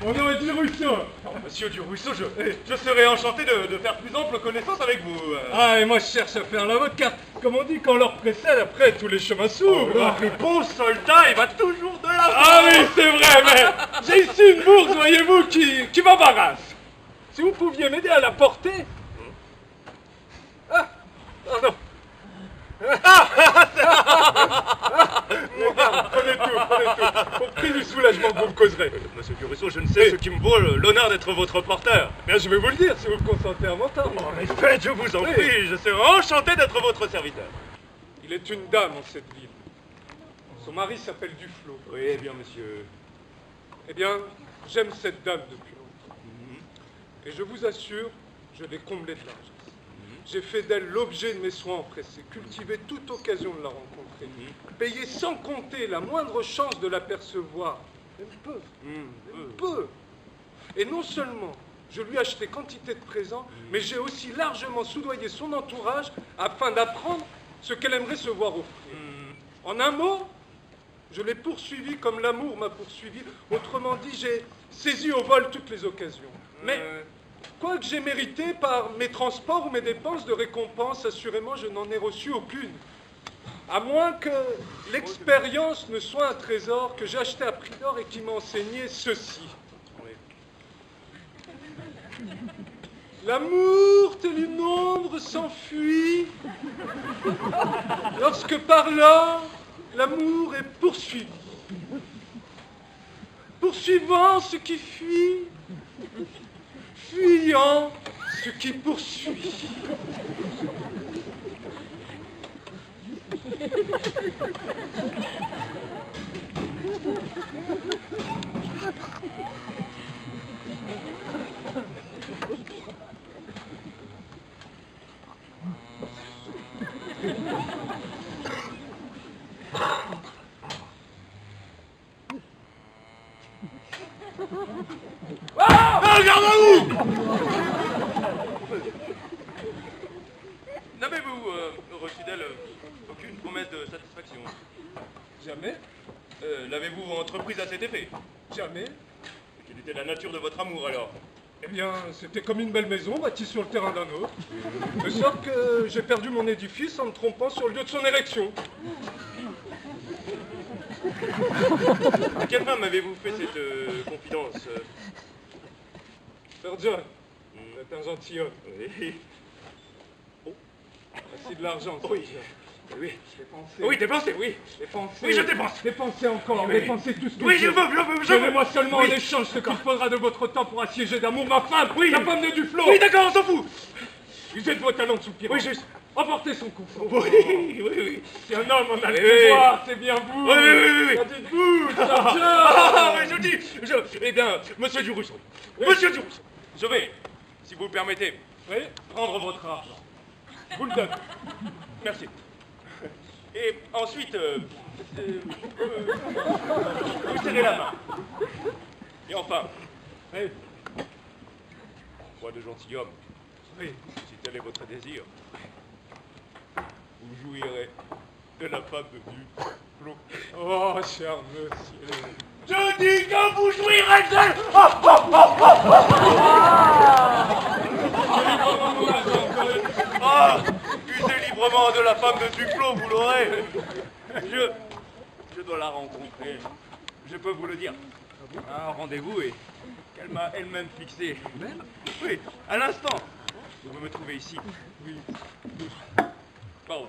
On aurait dit Rousseau. Monsieur Duruisseau, je serais enchanté de faire plus ample connaissance avec vous. Ah, et moi je cherche à faire l'avocat. Comme on dit, quand l'or précède, après tous les chemins s'ouvrent. Le bon soldat, il va toujours de l'avant. Ah oui, c'est vrai, mais j'ai ici une bourse, voyez-vous, qui m'embarrasse. Si vous pouviez m'aider à la porter. Ah, pardon. Prenez tout. Pour prix du soulagement que vous me causerez. Monsieur Duruisseau, je ne sais ce qui me vaut l'honneur d'être votre porteur. Bien, je vais vous le dire, si vous me consentez à m'entendre. En effet, je vous en prie, je serai enchanté d'être votre serviteur. Il est une dame en cette ville. Son mari s'appelle Duflo. Oui, eh bien, monsieur. Eh bien, j'aime cette dame depuis longtemps. Et je vous assure, je l'ai comblée de largesse. J'ai fait d'elle l'objet de mes soins empressés, cultivé toute occasion de la rencontrer, payé sans compter la moindre chance de l'apercevoir. Elle peut. Et non seulement je lui ai acheté quantité de présents, mais j'ai aussi largement soudoyé son entourage afin d'apprendre ce qu'elle aimerait se voir offrir. En un mot, je l'ai poursuivie comme l'amour m'a poursuivi. Autrement dit, j'ai saisi au vol toutes les occasions. Mais quoi que j'ai mérité par mes transports ou mes dépenses de récompense, assurément, je n'en ai reçu aucune. À moins que l'expérience ne soit un trésor que j'ai acheté à prix d'or et qui m'a enseigné ceci. L'amour, tel une ombre, s'enfuit lorsque par là, l'amour est poursuivi. Poursuivant ce qui fuit, fuyant ce qui poursuit. Regarde-vous! N'avez-vous reçu d'elle aucune promesse de satisfaction? Jamais, L'avez-vous entreprise à cet effet? jamais. Quelle était la nature de votre amour alors? Eh bien, c'était comme une belle maison bâtie sur le terrain d'un autre. De sorte que j'ai perdu mon édifice en me trompant sur le lieu de son érection. À quelle femme avez-vous fait cette confidence? Sir John, vous êtes un gentilhomme. Oui. Oh. C'est de l'argent. Oui. Oui. Dépensez. Oui, dépenser, oui. Dépensez. Oui, je dépense. Dépensez encore, Oui. dépensez tout ce que Oui, je veux. Donnez-moi seulement Oui. en échange ce qu'il faudra de votre temps pour assiéger d'amour ma femme, Oui. la femme de Duflo. Oui, d'accord, on s'en fout. Usez de vos talents de soupirant. Oui, juste. Emportez son confort. Oui. C'est un homme, on a le Oui. pouvoir, c'est bien vous. Oui. Qu'en dites-vous, Charger? Ah, oui, je dis. Eh bien, monsieur Durousseau. Monsieur Durousseau. Je vais, si vous le permettez, Oui, prendre votre argent. Je vous le donne. merci. Et ensuite, vous serrez la main. Et enfin, Oui, roi de gentilhomme, oui. si tel est votre désir, vous jouirez de la femme de Duflo. Oh, cher monsieur. Je dis que vous jouirez d'elle. Ah, usez librement de la femme de Duflo, vous l'aurez. Je dois la rencontrer. Je peux vous le dire. Un rendez-vous et qu'elle m'a elle-même fixé. Oui, à l'instant. Vous me trouvez ici. Oui. Pardon.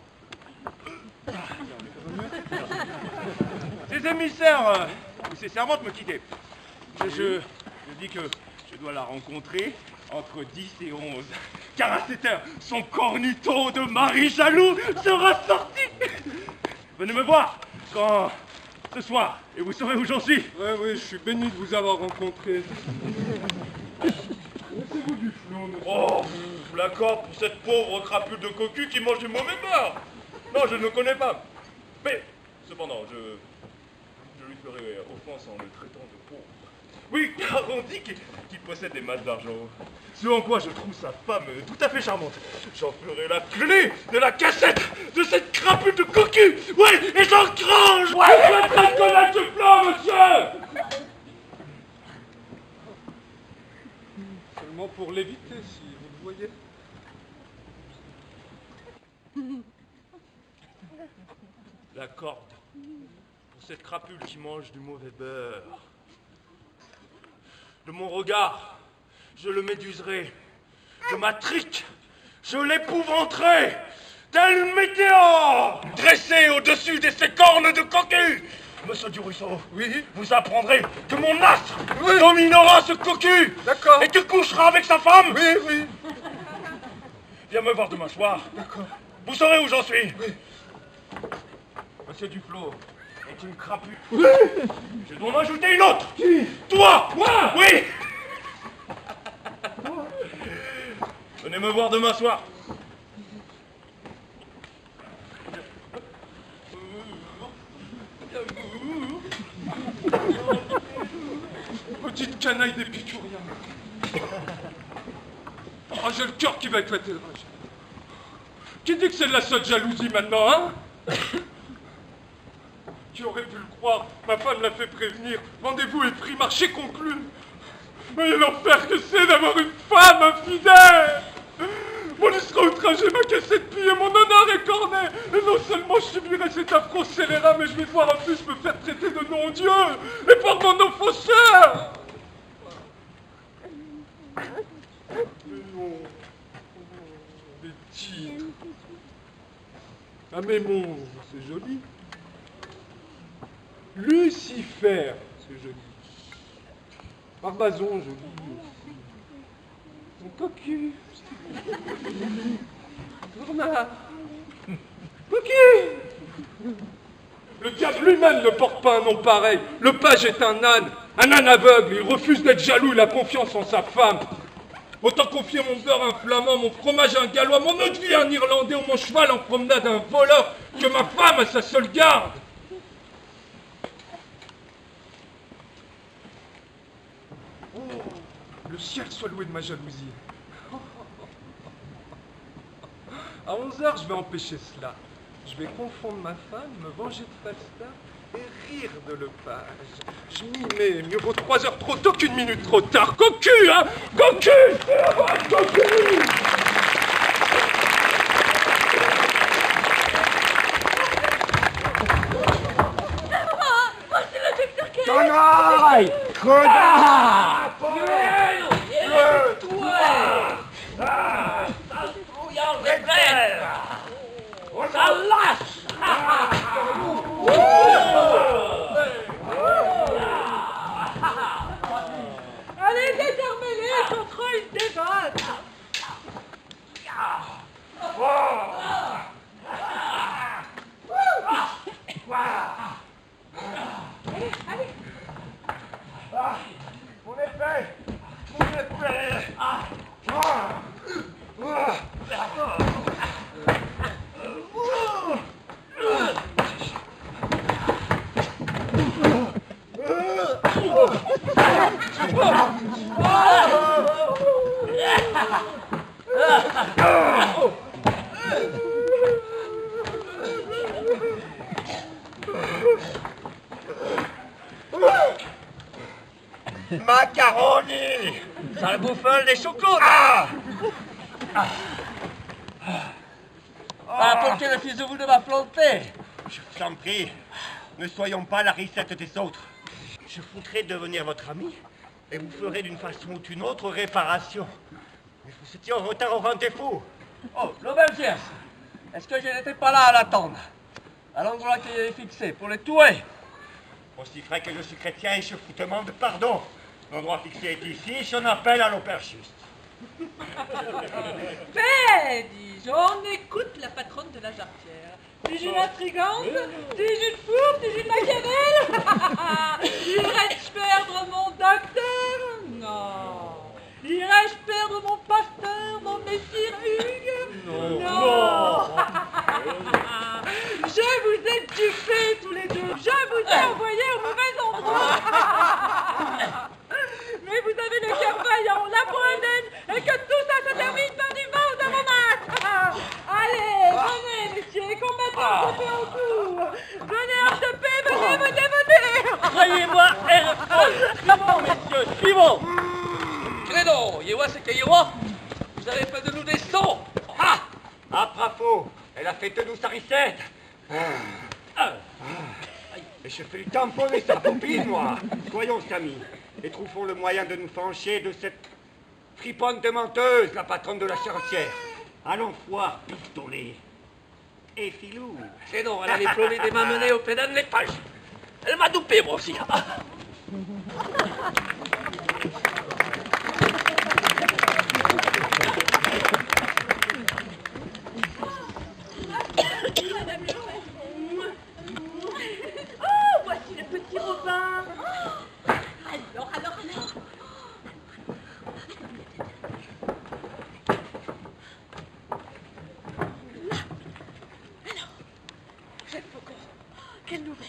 Ces émissaires, ces servantes me quittaient. Je dis que je dois la rencontrer entre 10 et 11. Car à cette heure, son cornuton de mari jaloux sera sorti. Venez me voir quand ce soir et vous saurez où j'en suis. Oui, je suis béni de vous avoir rencontré. Laissez-vous du flot, monsieur. Oh, je vous l'accorde pour cette pauvre crapule de cocu qui mange du mauvais beurre. Non, je ne le connais pas. Mais, cependant, je lui ferai offense en le traitant de pauvre. Oui, car on dit qu'il possède des masses d'argent. Ce en quoi je trouve sa femme tout à fait charmante. J'en ferai la clé de la cassette de cette crapule de cocu. Ouais, et j'en crange. Ouais, Je traite comme un Duflo, monsieur. Seulement pour l'éviter, si vous le voyez. La corde pour cette crapule qui mange du mauvais beurre. De mon regard, je le méduserai. De ma trique, je l'épouvanterai. Tel une météore dressée au-dessus de ces cornes de cocu. Monsieur Durousseau, oui, vous apprendrez que mon astre dominera ce cocu. D'accord. Et tu coucheras avec sa femme. Oui. Viens me voir demain soir. D'accord. Vous saurez où j'en suis. Oui. Monsieur Duflo est une crapule. Oui. Je dois m'ajouter une autre. Qui? Toi. Moi. Oui. Venez me voir demain soir. Petite canaille d'épicurien. Oh, j'ai le cœur qui va éclater de rage. Qui dit que c'est de la sotte jalousie maintenant, hein? Qui aurait pu le croire? Ma femme l'a fait prévenir. Rendez-vous est pris, marché conclu. Mais l'enfer que c'est d'avoir une femme infidèle! Mon lustre outragé, ma cassette pillée, mon honneur écorné! Et non seulement je subirai cet affront scélérat, mais je vais devoir en plus me faire traiter de non-dieu! Et par mon nom faucheur! Mais non! Des titres! Ah mais bon, c'est joli! Lucifer, c'est joli! Barbazon, joli aussi! Mon cocu! Bernard! Cocu! Le diable lui-même ne porte pas un nom pareil. Le page est un âne aveugle. Il refuse d'être jaloux, il a confiance en sa femme. Autant confier mon beurre à un flamand, mon fromage à un gallois, mon eau de vie à un irlandais ou mon cheval en promenade à un voleur que ma femme à sa seule garde. Oh, le ciel soit loué de ma jalousie. À 11h, je vais empêcher cela. Je vais confondre ma femme, me venger de Falstaff et rire de Lepage. Je m'y mets, mieux vaut 3 heures trop tôt qu'une minute trop tard. Cocu, hein? Cocu! Cocu! C'est le docteur Kelly. Canaille! Connard! Toi! Brouillard de plaine! Macaroni! Sale bouffole des chocos! Pour quel fils de vous de m'a planté? Je vous en prie, ne soyons pas la risette des autres. Je voudrais devenir votre ami et vous ferez d'une façon ou d'une autre réparation. Mais vous étiez en retard au rendez-vous. Oh, l'aubergère, est-ce que je n'étais pas là à l'attendre? À l'endroit qui est fixé, pour les tuer? Aussi vrai que je suis chrétien et je vous demande pardon. L'endroit fixé est ici, j'en appelle à l'aubergiste. Paix, dis-je, on écoute la patronne de la jarretière. Dis-je une intrigante? Dis-je une fourbe? Dis-je une Machiavel? Irais-je perdre mon docteur? Non. Irais-je perdre mon pasteur, mon messire Hugues? Non. Je vous ai dupés tous les deux. Je vous ai envoyé au mauvais endroit. Mais vous avez le cœur vaillant, la peau haleine, et que tout ça se termine par du vent dans mon masque. Allez, venez, messieurs, qu'on mette un peu au cou. Venez en taper, venez. Croyez-moi, suivons, messieurs, suivons. Credo, yewa c'est que yewa, vous avez fait de nous des sons. Ah, bravo, elle a fait de nous sa recette. Et je fais le tamponner sa poupine, moi. Soyons amis et trouvons le moyen de nous venger de cette friponne de menteuse, la patronne de la charretière. Allons voir Pistolet et Filou. Credo, elle a diplômé des m'amener au pédale les pages. Elle m'a dopé, moi aussi. Oh, voici le petit Robin. Alors. Jeune Faucon, quelle nouvelle?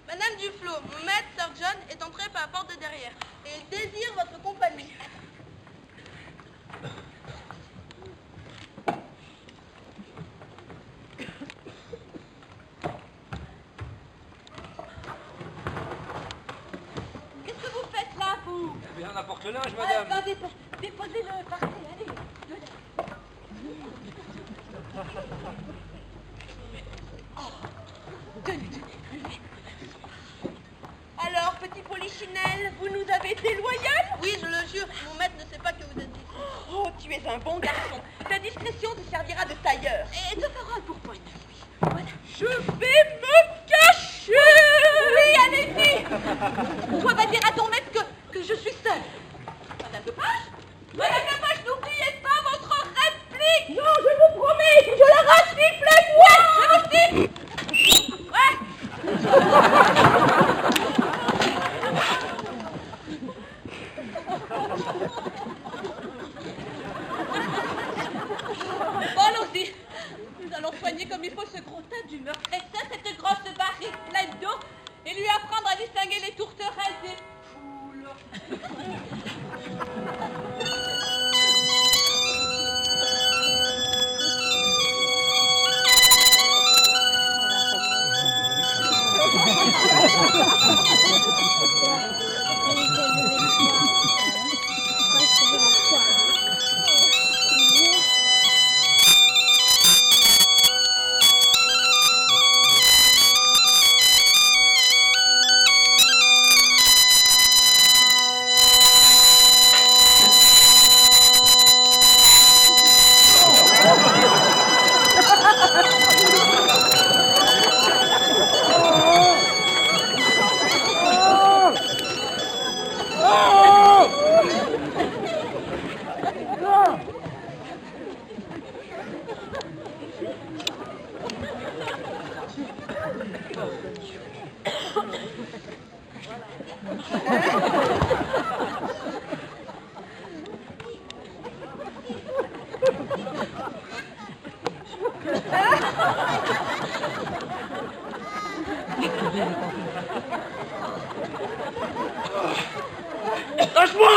Madame Duflo, mon maître, Sir John, est entré par la porte de derrière. Et il désire votre compagnie. Qu'est-ce que vous faites là, vous? Eh bien, n'importe le linge, madame. Déposez-le, partez, allez. Tenez. Alors, petit polichinelle, Vous nous avez été loyal? oui, je le jure, mon maître ne sait pas que vous êtes ici. Oh, tu es un bon garçon. Ta discrétion te servira de tailleur. Et te fera un pourpoint. Voilà. Je vais me cacher. Oui, allez-y. Toi, va dire à ton maître que je suis seule. Madame Lepage? Madame Lepage, n'oubliez pas votre réplique. Non, je vous promets, je la rassiffle moi. Je vous siffle. Ouais. Bon, allons-y. Nous allons soigner comme il faut ce gros tas d'humeur pressée, cette grosse barrique pleine d'eau, et lui apprendre à distinguer les tourterelles des poules. Lâche-moi!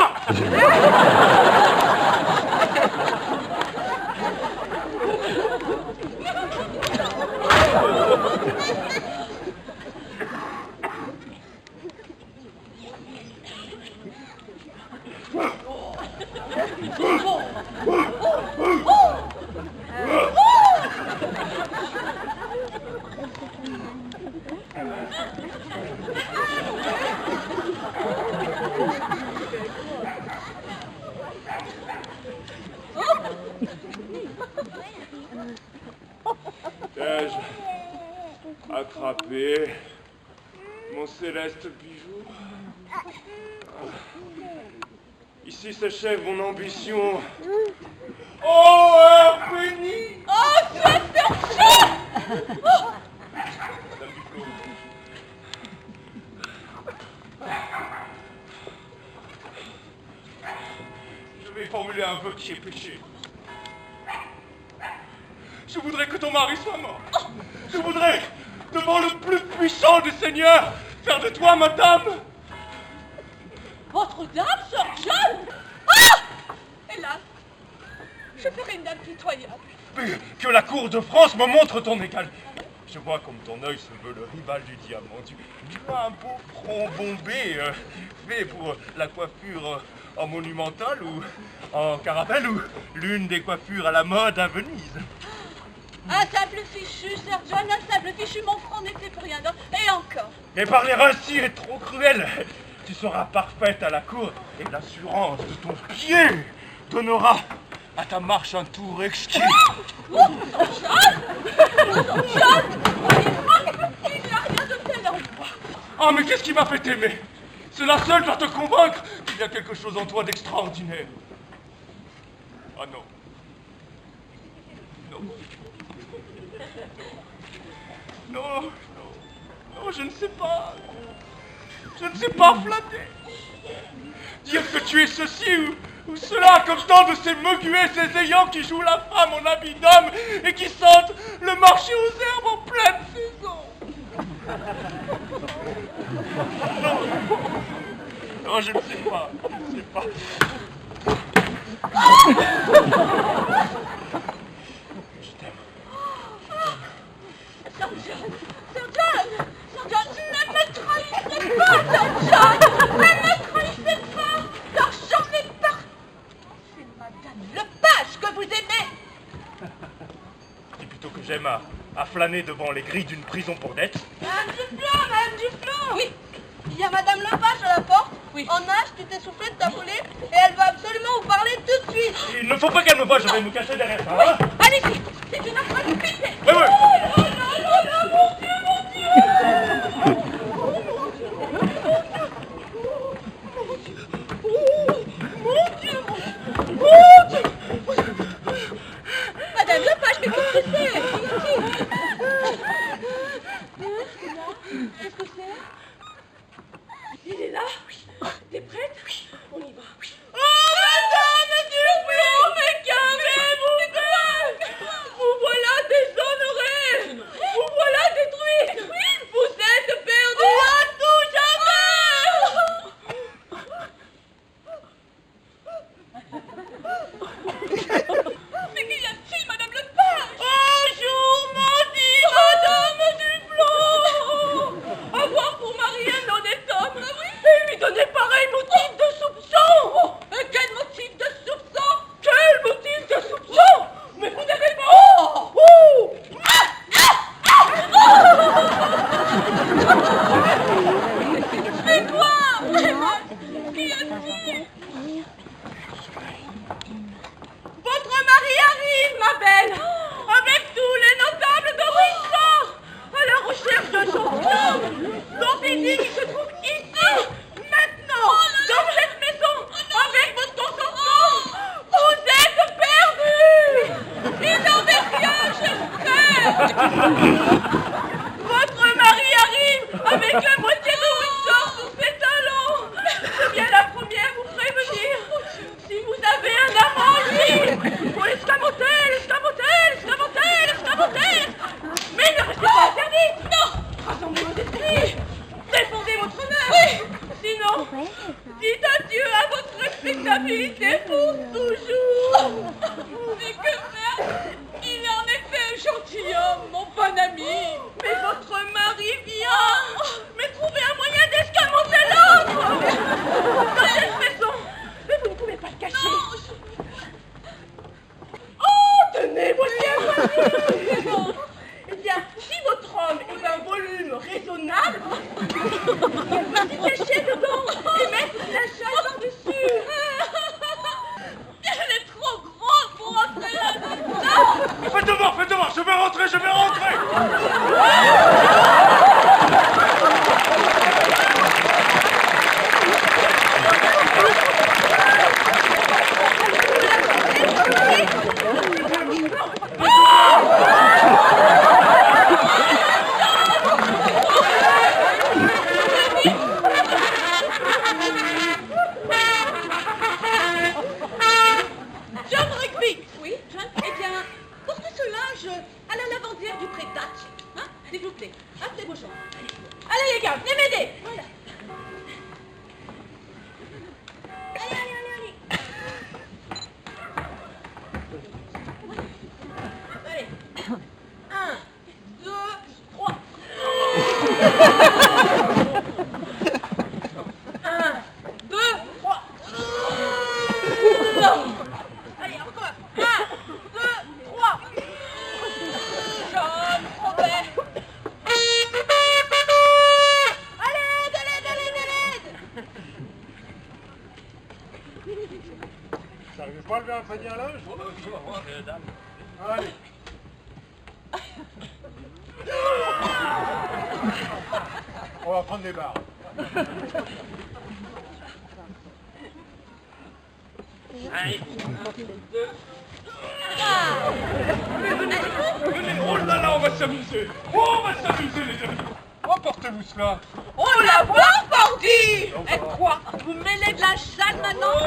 Ai-je attrapé mon céleste bijou? Ici s'achève mon ambition. Oh, heure bénie! Oh, tu es perché! Oh. Madame Duflo. Je vais formuler un vœu qui est péché. Je voudrais que ton mari soit mort. Je voudrais, devant le plus puissant des seigneurs, faire de toi ma dame. Votre dame, Sir John? Ah! Hélas, je ferai une dame pitoyable. Mais que la cour de France me montre ton égal. Je vois comme ton œil se veut le rival du diamant. Tu as un beau front bombé, fait pour la coiffure en monumental ou en caravelle ou l'une des coiffures à la mode à Venise. Un simple fichu, Sir John, un simple fichu, mon front n'est fait pour rien d'autre. Et encore. Mais parler ainsi est trop cruel. Tu seras parfaite à la cour et l'assurance de ton pied donnera à ta marche un tour exquis. Oh, John! John! Il n'y a rien de tel en moi. Ah, mais qu'est-ce qui m'a fait t'aimer? Cela seul doit te convaincre qu'il y a quelque chose en toi d'extraordinaire. Ah non. Non. Non, non, non, je ne sais pas. Je ne sais pas flatter. Dire que tu es ceci ou cela, comme tant de ces moguets, ces ayants qui jouent la femme en habit d'homme et qui sentent le marché aux herbes en pleine saison. Non, non, je ne sais pas. Je ne sais pas. Je t'aime. Sir John! Sir John! Sir John, ne me trahissez pas, Sir John! Ne me trahissez pas! L'argent n'est pas... C'est Madame Lepage que vous aimez! Dis plutôt que j'aime à flâner devant les grilles d'une prison pour dette. Madame Duflo! Oui, Il y a Madame Lepage à la porte. Oui. En nage, tu t'es soufflé de t'appeler et elle va absolument vous parler tout de suite. Il ne faut pas qu'elle me voie, je vais me cacher derrière ça. Hein? allez-y! C'est une impossibilité! Oui, oui. Oh là là là là, mon Dieu, mon Dieu! Mon Dieu, mon Dieu! Madame Lepage, mais qu'est-ce que c'est? Qu'est-ce que c'est? Il est là? T'es prête? On y va. Oh, Madame Duflo, mais qu'avez-vous fait? Vous voilà déshonorée! Vous voilà détruite! Vous êtes perdue à tout jamais! Mais qu'y a-t-il, Madame Lepage? Bonjour, maudit Madame Duflo! Avoir pour mari un honnête homme et lui donner pareil motif de soupçon! Quel motif de soupçon? Quel motif de soupçon? Mais vous n'avez pas... Oh! Mais quoi? Qu'y a-t-il? Votre mari arrive, ma belle, avec tous les notables d'Orissa, à la recherche de son homme, dont il dit qu'il se trouve ici, maintenant, dans cette maison, avec votre consentement. Vous êtes perdus. Il n'en est rien, j'espère. Votre mari arrive avec la moitié de Windsor sur ses talons. Je viens la première vous prévenir. Si vous avez un amant libre, faut l'escamoter, l'escamoter, l'escamoter, l'escamoter. Mais ne restez pas interdite. Non. Rassemblez-vous d'esprit. Défendez votre honneur. Oui. Sinon, dites adieu à votre respectabilité pour toujours. Mais que faire? Il est en effet un gentilhomme, mon bon ami. Mais votre mari vient. Mais trouvez un moyen d'escamoter l'autre. Dans cette maison. Mais vous ne pouvez pas le cacher. Oh, tenez, voici un voiture. Eh bien, si votre homme est d'un volume raisonnable, il peut s'y cacher dedans et mettre la chaise par-dessus. Elle est trop grande pour entrer là. Allez. On va prendre des barres. Allez. Venez, oh là là, on va s'amuser. Oh, on va s'amuser, les amis. Emportez-vous cela. On la voit, Fordy! Et quoi? Vous mêlez de la chatte maintenant?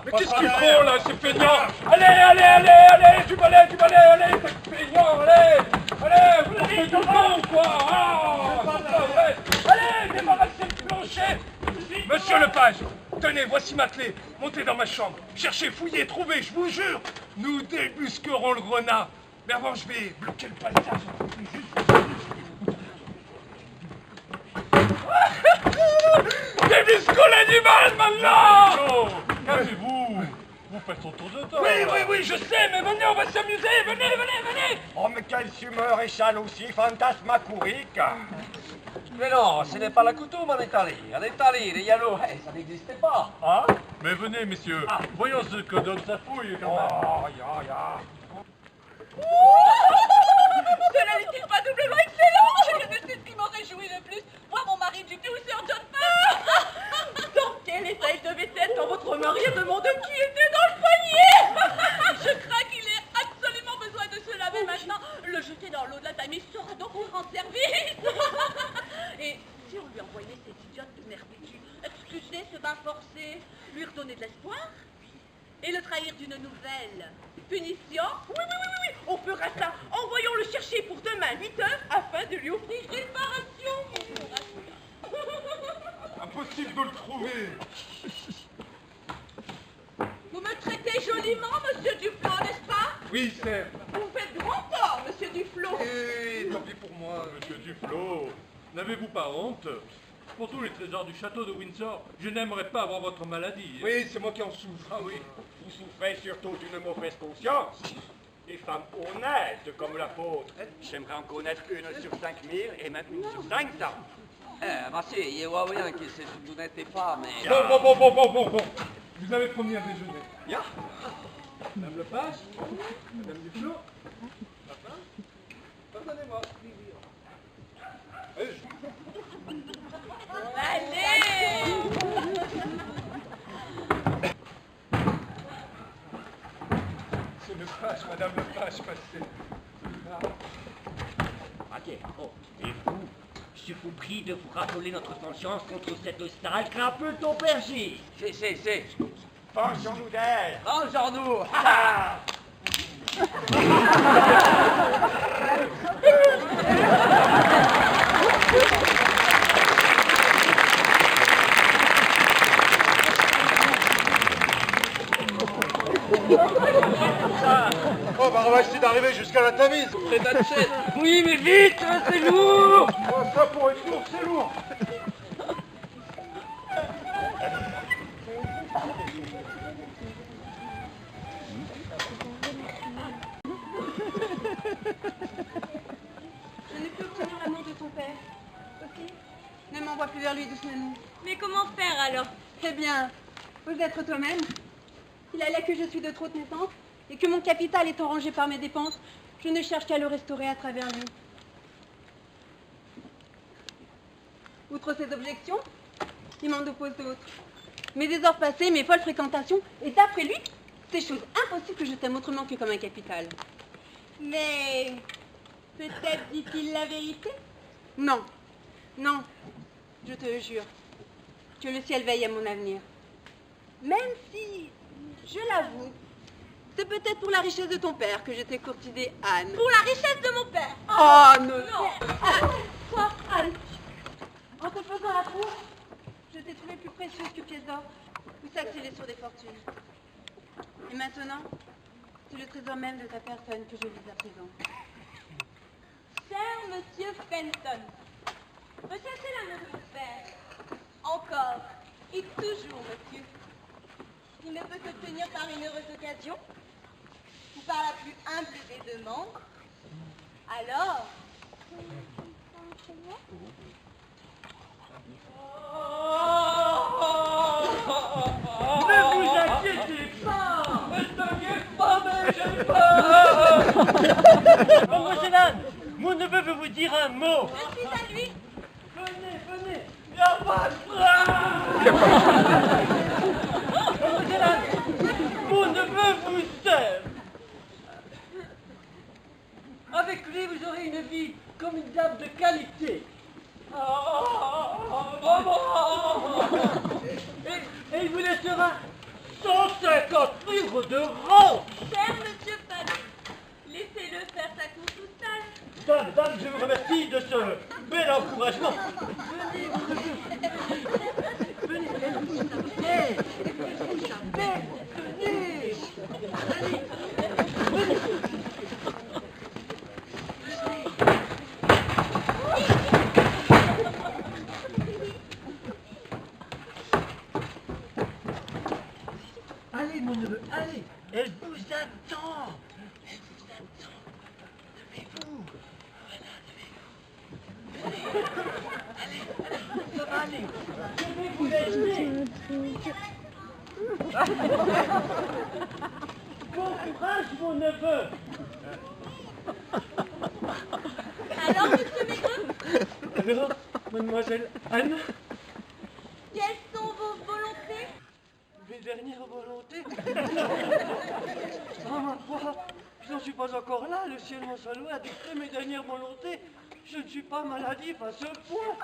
Mais qu'est-ce qu'ils font là, ces feignants? Allez, du balai, allez, ces feignants, allez, vous avez du bon, quoi. Ah, c'est pas vrai. Allez, débarrassez le plancher. Monsieur le page, tenez, voici ma clé. Montez dans ma chambre. Cherchez, fouillez, trouvez, je vous jure. Nous débusquerons le renard. Mais avant, je vais bloquer le passage. Débusquons l'animal maintenant! Non, calmez-vous. Vous faites son tour de temps. Oui, je sais, mais venez, on va s'amuser. Venez. Oh, mais quelle fumeur et chale aussi fantasmagorique! Mais non, ce n'est pas la coutume en Italie. En Italie, les yellow, ça n'existait pas. Ah? Mais venez, messieurs. Voyons ce que donne sa fouille, quand même. Oh, ya. Cela n'est-il pas doublement excellent? Je ne sais ce qui m'en réjouit le plus. Moi, mon mari du tout, Sir John Fay. Dans quel état il devait être quand votre mari a demandé qui était dans le foyer? Je crains qu'il ait absolument besoin de se laver maintenant. Le jeter dans l'eau de la Tamise sera donc pour rendre service. Et si on lui envoyait cette idiote de mère têtue, excuser ce bain forcé, lui redonner de l'espoir et le trahir d'une nouvelle punition? Oui, on fera ça. Envoyons-le chercher pour demain 8 heures afin de lui offrir réparation. Impossible de le trouver. Vous me traitez joliment, monsieur Duflo, n'est-ce pas? Oui, c'est. Vous faites grand tort, monsieur Duflo. Eh, tant pis pour moi, monsieur Duflo. N'avez-vous pas honte? Pour tous les trésors du château de Windsor, je n'aimerais pas avoir votre maladie. Oui, c'est moi qui en souffre. Ah oui. Vous souffrez surtout d'une mauvaise conscience. Des femmes honnêtes comme la vôtre. J'aimerais en connaître une sur 5000 et même une sur 500. Ma si, il y a rien qui se souvenait des femmes. Bon. Vous avez promis un déjeuner. Ya. Madame Lepage, Madame Duflo, papa, pardonnez-moi. Allez! C'est Lepage, Madame Lepage, passez. Et vous, je vous prie de vous rappeler notre conscience contre cette sale crapule d'aubergine. C'est. Penchons-nous d'elle. Vengeons-nous. Oh, bah on va essayer d'arriver jusqu'à la Tamise. C'est notre chaîne. Oui, mais vite, c'est lourd. Oh, ça pour être lourd, c'est lourd. Je n'ai plus obtenu l'amour de ton père. Aussi, ne m'envoie plus vers lui doucement. Mais comment faire alors? Eh bien, ose être toi-même. Il allait que je suis de trop de naissance et que mon capital étant rangé par mes dépenses, je ne cherche qu'à le restaurer à travers lui. Outre ces objections, il m'en oppose d'autres. Mes heures passées, mes folles fréquentations, et d'après lui, c'est chose impossible que je t'aime autrement que comme un capital. Mais peut-être dit-il la vérité? Non, je te jure que le ciel veille à mon avenir. Même si, je l'avoue, c'est peut-être pour la richesse de ton père que je t'ai courtisé Anne. Pour la richesse de mon père. Oh non. Quoi, Anne? En te faisant la cour, je t'ai trouvée plus précieuse que pièce d'or, ou s'acceler sur des fortunes. Et maintenant, c'est le trésor même de ta personne que je vis à présent. Cher monsieur Fenton, recherchez l'amour de votre père. Encore et toujours, monsieur. Il ne peut s'obtenir par une heureuse occasion ou par la plus humble des demandes. Alors, Ne vous inquiétez pas. Mademoiselle Anne, mon neveu veut vous dire un mot. Je suis à lui. Venez. Y'a pas de Mademoiselle Anne, mon neveu vous aime. Avec lui, vous aurez une vie comme une dame de qualité. Et il vous laissera 150 livres de rente. Cher monsieur Palais, laissez-le faire sa course tout seul. Dame, je vous remercie de ce bel encouragement. Allez, mon neveu, allez. Elle vous attend. Levez-vous. Allez, ça va aller. Je vais vous laisser. Bon courage, mon neveu. Alors, monsieur Maigret, Alors, mademoiselle Anne, quelles sont vos volontés? mes dernières volontés. Ah, ma foi, je n'en suis pas encore là. Le ciel m'en soit loué à dicter mes dernières volontés. Je ne suis pas maladif à ce point.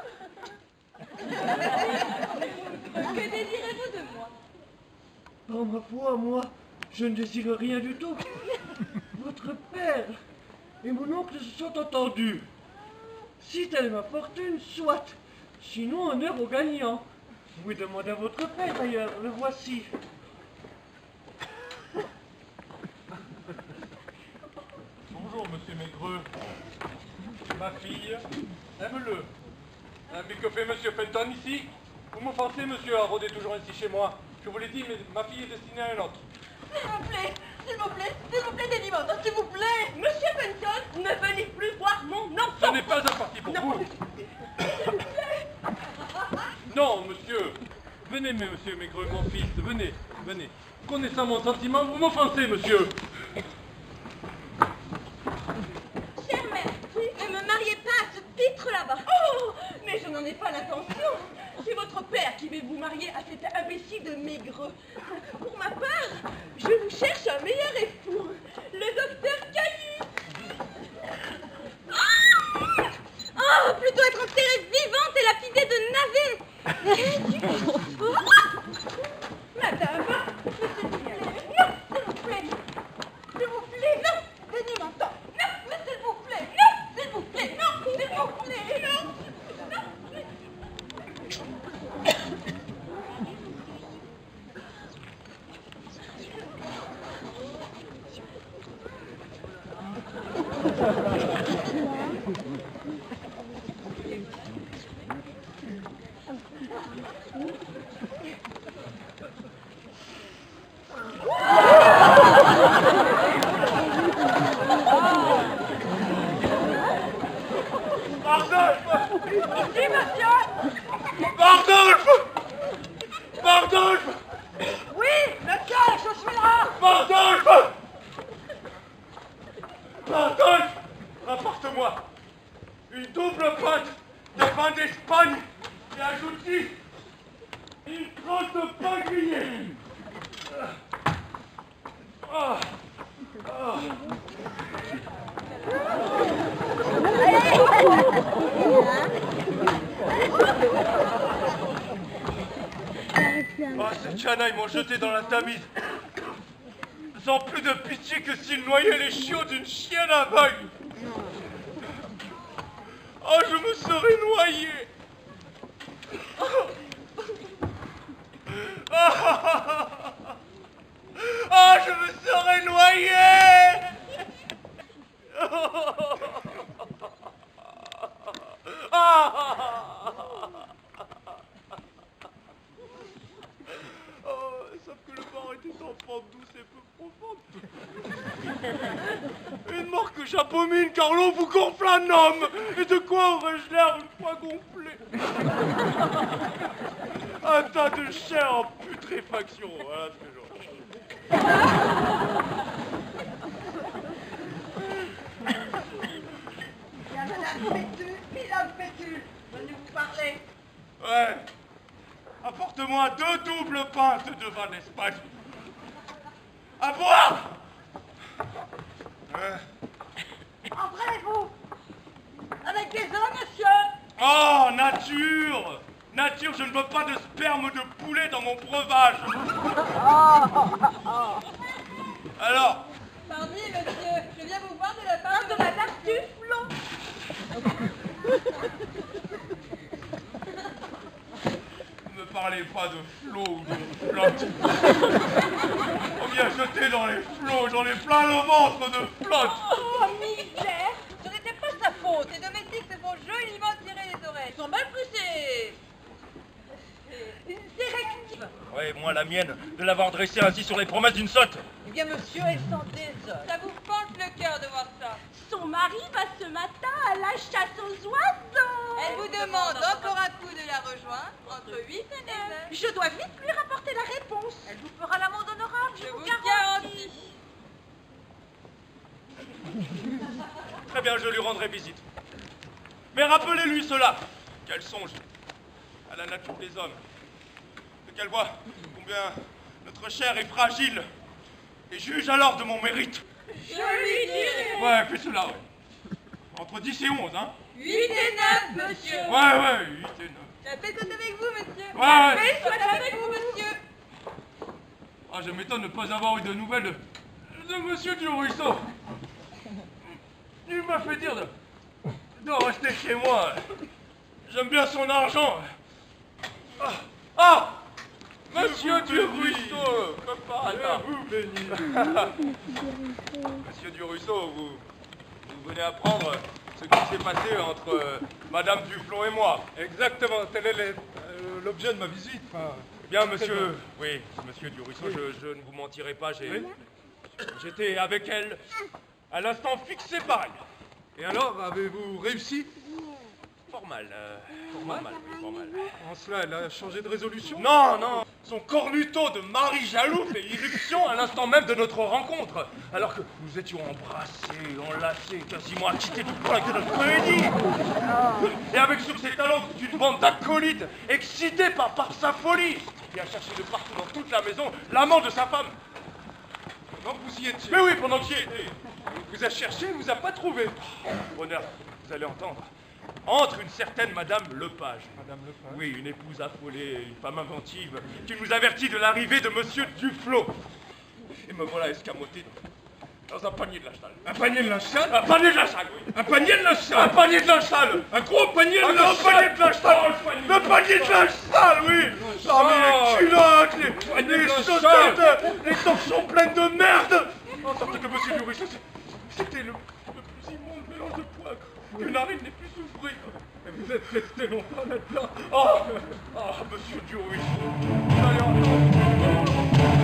Que désirez-vous de moi? Oh, ma foi, moi, je ne désire rien du tout. Votre père et mon oncle se sont entendus. Si telle est ma fortune, soit. Sinon, honneur aux gagnants. Vous demandez à votre père, d'ailleurs. Le voici. Bonjour, monsieur Maigreux. Ma fille, aime-le. Hein, mais que fait monsieur Fenton ici? Vous m'offensez, monsieur, à rôder toujours ainsi chez moi. Je vous l'ai dit, mais ma fille est destinée à un autre. S'il vous plaît, délivrez-moi, s'il vous plaît. Monsieur Fenton, ne venez plus voir mon enfant. Ce n'est pas un parti pour vous. Non, monsieur. Venez, monsieur Maigreux, mon fils, venez. Connaissant mon sentiment, vous m'offensez, monsieur. Chère mère, ne me mariez pas à ce titre là-bas. Oh, mais je n'en ai pas l'intention. C'est votre père qui veut vous marier à cet imbécile de Maigreux. Pour ma part, je vous cherche un meilleur époux, le docteur Cailly. Oh, plutôt être enterrée vivante et lapidée de navets. Madame, s'il vous plaît, non, venez m'entendre. Non, mais s'il vous plaît, non, s'il vous plaît, non. Bardolphe! Oui, monsieur, je suis là. Bardolphe! Bardolphe! Rapporte-moi une double pâte de vin d'Espagne et ajoute-y une tranche de pain grillé. Ces canailles m'ont jeté dans la Tamise. Sans plus de pitié que s'ils noyaient les chiots d'une chienne aveugle. Oh, je me serais noyé. Oh, je me serais noyé. Sauf que le bord était en pente douce et peu profonde. Une mort que j'abomine car l'eau vous gonfle un homme. Et de quoi aurais-je l'air une fois gonflé? Un tas de chair en putréfaction, voilà ce que j'aurais. double pinte de vin d'Espagne. À boire. Entrez-vous. Avec des hommes, monsieur. Oh, nature. Nature, je ne veux pas de sperme de poulet dans mon breuvage. Alors, Pardon, monsieur, je viens vous voir de la part De Madame Duflot. ne me parlez pas de flots ou de flotte. On vient jeter dans les flots, j'en ai plein le ventre de flotte. Oh, misère. Ce n'était pas sa faute. Les domestiques se font joliment tirer les oreilles. Ils sont mal poussés. C'est rective. Oui, moi la mienne, de l'avoir dressé ainsi sur les promesses d'une sotte. Eh bien, monsieur, elle s'en désole. Ça vous pince le cœur de voir ça. Son mari va ce matin à la chasse aux oiseaux. Elle vous demande encore un coup de la rejoindre entre 8 et 9 heures. Je dois vite lui rapporter la réponse. Elle vous fera l'amende honorable, Je je vous vous garantis. garantis. Très bien, je lui rendrai visite. Mais rappelez-lui cela, qu'elle songe à la nature des hommes, et qu'elle voit combien notre chair est fragile, et juge alors de mon mérite. Je lui dirai. Ouais, fais cela, ouais. Entre 10 et 11, hein. 8 et 9, monsieur. Ouais, 8 et 9. La paix soit avec vous, monsieur. Ouais. La paix soit avec vous, monsieur. Ah, je m'étonne de ne pas avoir eu de nouvelles de monsieur du ruisseau. Il m'a fait dire de rester chez moi. J'aime bien son argent. Ah, monsieur du ruisseau, comme par hasard. Vous bénis. Monsieur du ruisseau, vous venez apprendre ce qui s'est passé entre Madame Duflot et moi. Exactement, tel est l'objet de ma visite. Enfin, Bien, monsieur. Oui, monsieur du ruisseau, je ne vous mentirai pas, j'étais avec elle à l'instant fixé par elle. et alors, avez-vous réussi? Fort mal, oui, fort mal. En cela, elle a changé de résolution? Non, son cornuto de mari jaloux fait irruption à l'instant même de notre rencontre, alors que nous étions embrassés, enlacés, quasiment acquittés du point que notre comédie. Et avec sur ses talons toute une bande d'acolytes, excités par sa folie, qui a cherché de partout dans toute la maison l'amant de sa femme. Non, vous y étiez. Mais oui, pendant que j'y étais. Il vous a cherché, il vous a pas trouvé. Bonheur, vous allez entendre. Entre une certaine Madame Lepage. Madame Lepage. Oui, une épouse affolée, une femme inventive, qui nous avertit de l'arrivée de Monsieur Duflot. Et me voilà escamoté dans un panier de la salle. Un panier de linge sale? Un panier de la salle, oui. Un panier de linge Un sale? panier de linge sale. Un gros panier de Un linge grand sale? panier de linge sale. Le panier de linge sale, oui. Parmi les culottes, les chaussettes, les torchons pleines de merde. En sorte que Monsieur du Ruisseau, c'était le plus immonde mélange de poivre que narine n'ait pu souffrir. Et vous êtes resté longtemps là-dedans? Oh, Monsieur du Ruisseau, vous allez entendre.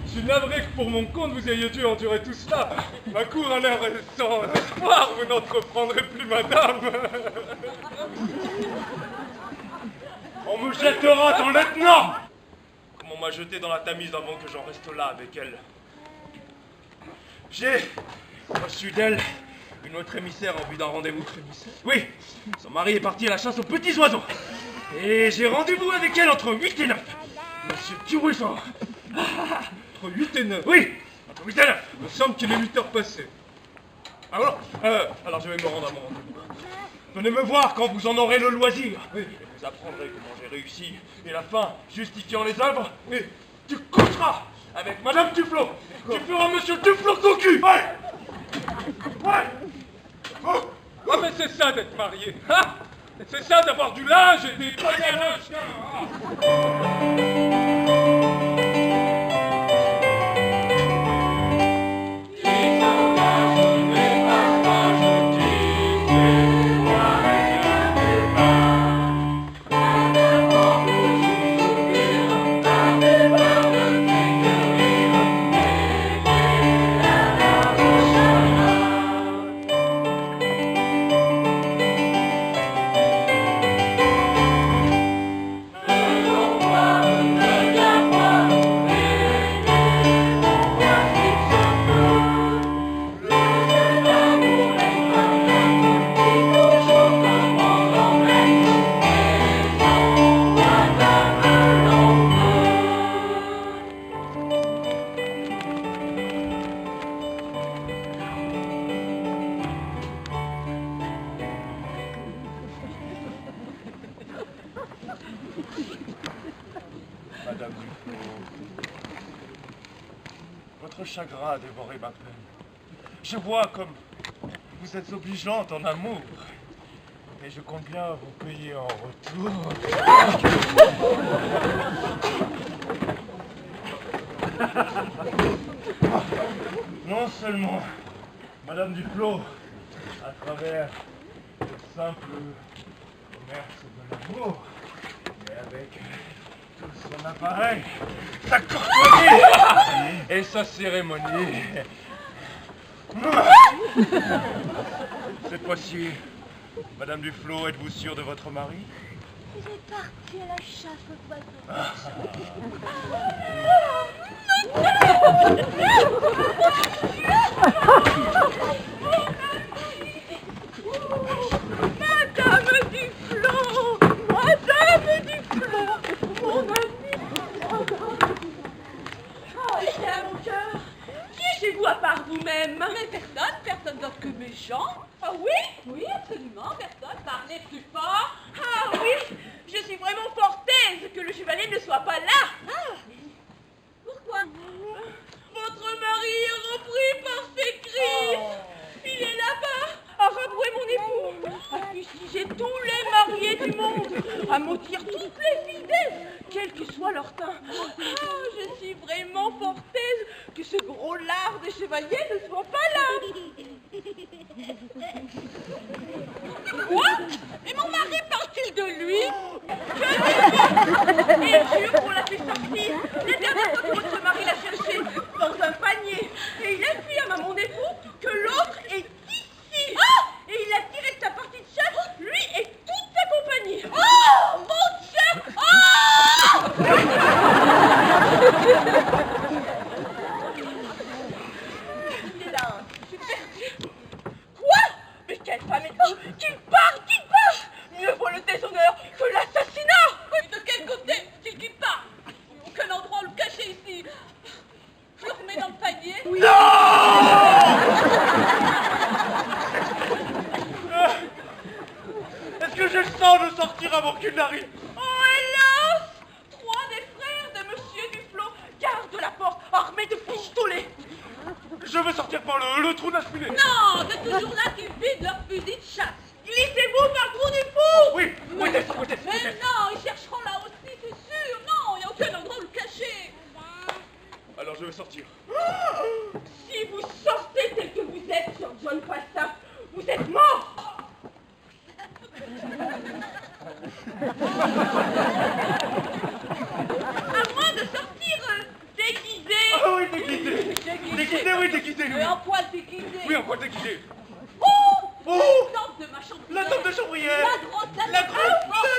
Je suis navré que pour mon compte vous ayez dû endurer tout cela. Ma cour a l'air sans espoir, vous n'entreprendrez plus, madame. On me jettera dans l'étang. Comme on m'a jeté dans la Tamise avant que j'en reste là avec elle. J'ai reçu d'elle une autre émissaire en vue d'un rendez-vous. Oui, son mari est parti à la chasse aux petits oiseaux. Et j'ai rendez-vous avec elle entre 8 et 9. Monsieur Duruisseau. Entre 8 et 9. Oui, entre 8 et 9. Il me semble qu'il est 8 heures passées. Alors je vais me rendre à mon rendez-vous. Venez me voir quand vous en aurez le loisir. Oui. Et vous apprendrez comment j'ai réussi et la fin justifiant les œuvres. Oui. Tu coucheras avec Madame Duflo. Tu feras Monsieur Duflo cocu. Ouais. Ouais. Oh. Ah mais c'est ça d'être marié, hein? C'est ça d'avoir du linge et des poignets à linge. Madame Duflo, votre chagrin a dévoré ma peine. Je vois comme vous êtes obligeante en amour. Et je compte bien vous payer en retour. Non seulement Madame Duflo, à travers le simple commerce de l'amour, mais avec tout son appareil, sa courtoisie et sa cérémonie. Cette fois-ci, Madame Duflo, êtes-vous sûre de votre mari? Il est parti à la chasse aux Madame Duflo, mon ami. Oh, bien, mon cœur. Qui est chez vous à part vous-même? Mais personne d'autre que mes gens. Ah oui? Oui, absolument, personne. Parlez plus fort. Ah oui, je suis vraiment fort aise que le chevalier ne soit pas là. Ah, pourquoi? Votre mari est repris par ses crises. Il est là-bas à rabrouer mon époux, à fustiger tous les mariés du monde, à maudire toutes les fidèles, quel que soit leur teint. Ah, je suis vraiment fort aise que ce gros lard de chevalier ne soit pas là. Quoi? Et mon mari parle-t-il de lui? Et jure qu'on l'a fait sortir. La dernière fois que votre mari l'a cherché dans un panier. Et il a fui à mon époux que l'autre est ici. Ah! Et il a tiré de sa partie de chasse, lui et toute sa compagnie. Oh, mon Dieu! Oh! Il est là, je suis perdue. Quoi? Mais quelle femme est-ce qu'il part, mieux vaut le déshonneur que l'assassinat. Oui, de quel côté est-il qu'il part? Aucun endroit où le cacher ici. Je le remets dans le panier. Oui. Est-ce que j'ai le temps de sortir avant qu'il n'arrive? Oh hélas! 3 des frères de Monsieur Duflo gardent la porte armés de pistolets. Je veux sortir par le trou de la cheminée. Non, c'est toujours là qu'ils vident leur fusil de chasse. Glissez-vous par le trou du four. Oui, oui, descends, oui, descends, Mais descends. non, ils chercheront là aussi, c'est sûr. Non, il n'y a aucun endroit où le cacher. Alors je vais sortir. Si vous sortez tel que vous êtes sur John Falstaff, vous êtes mort. À moins de sortir déguisé. Ah oui, déguisé. Déguisé, oui, déguisé. Mais en poil déguisé. Oui, en quoi déguisé? Oh, Oh, la tante de ma chambrière. la tante de chambrière. La grosse, La grosse,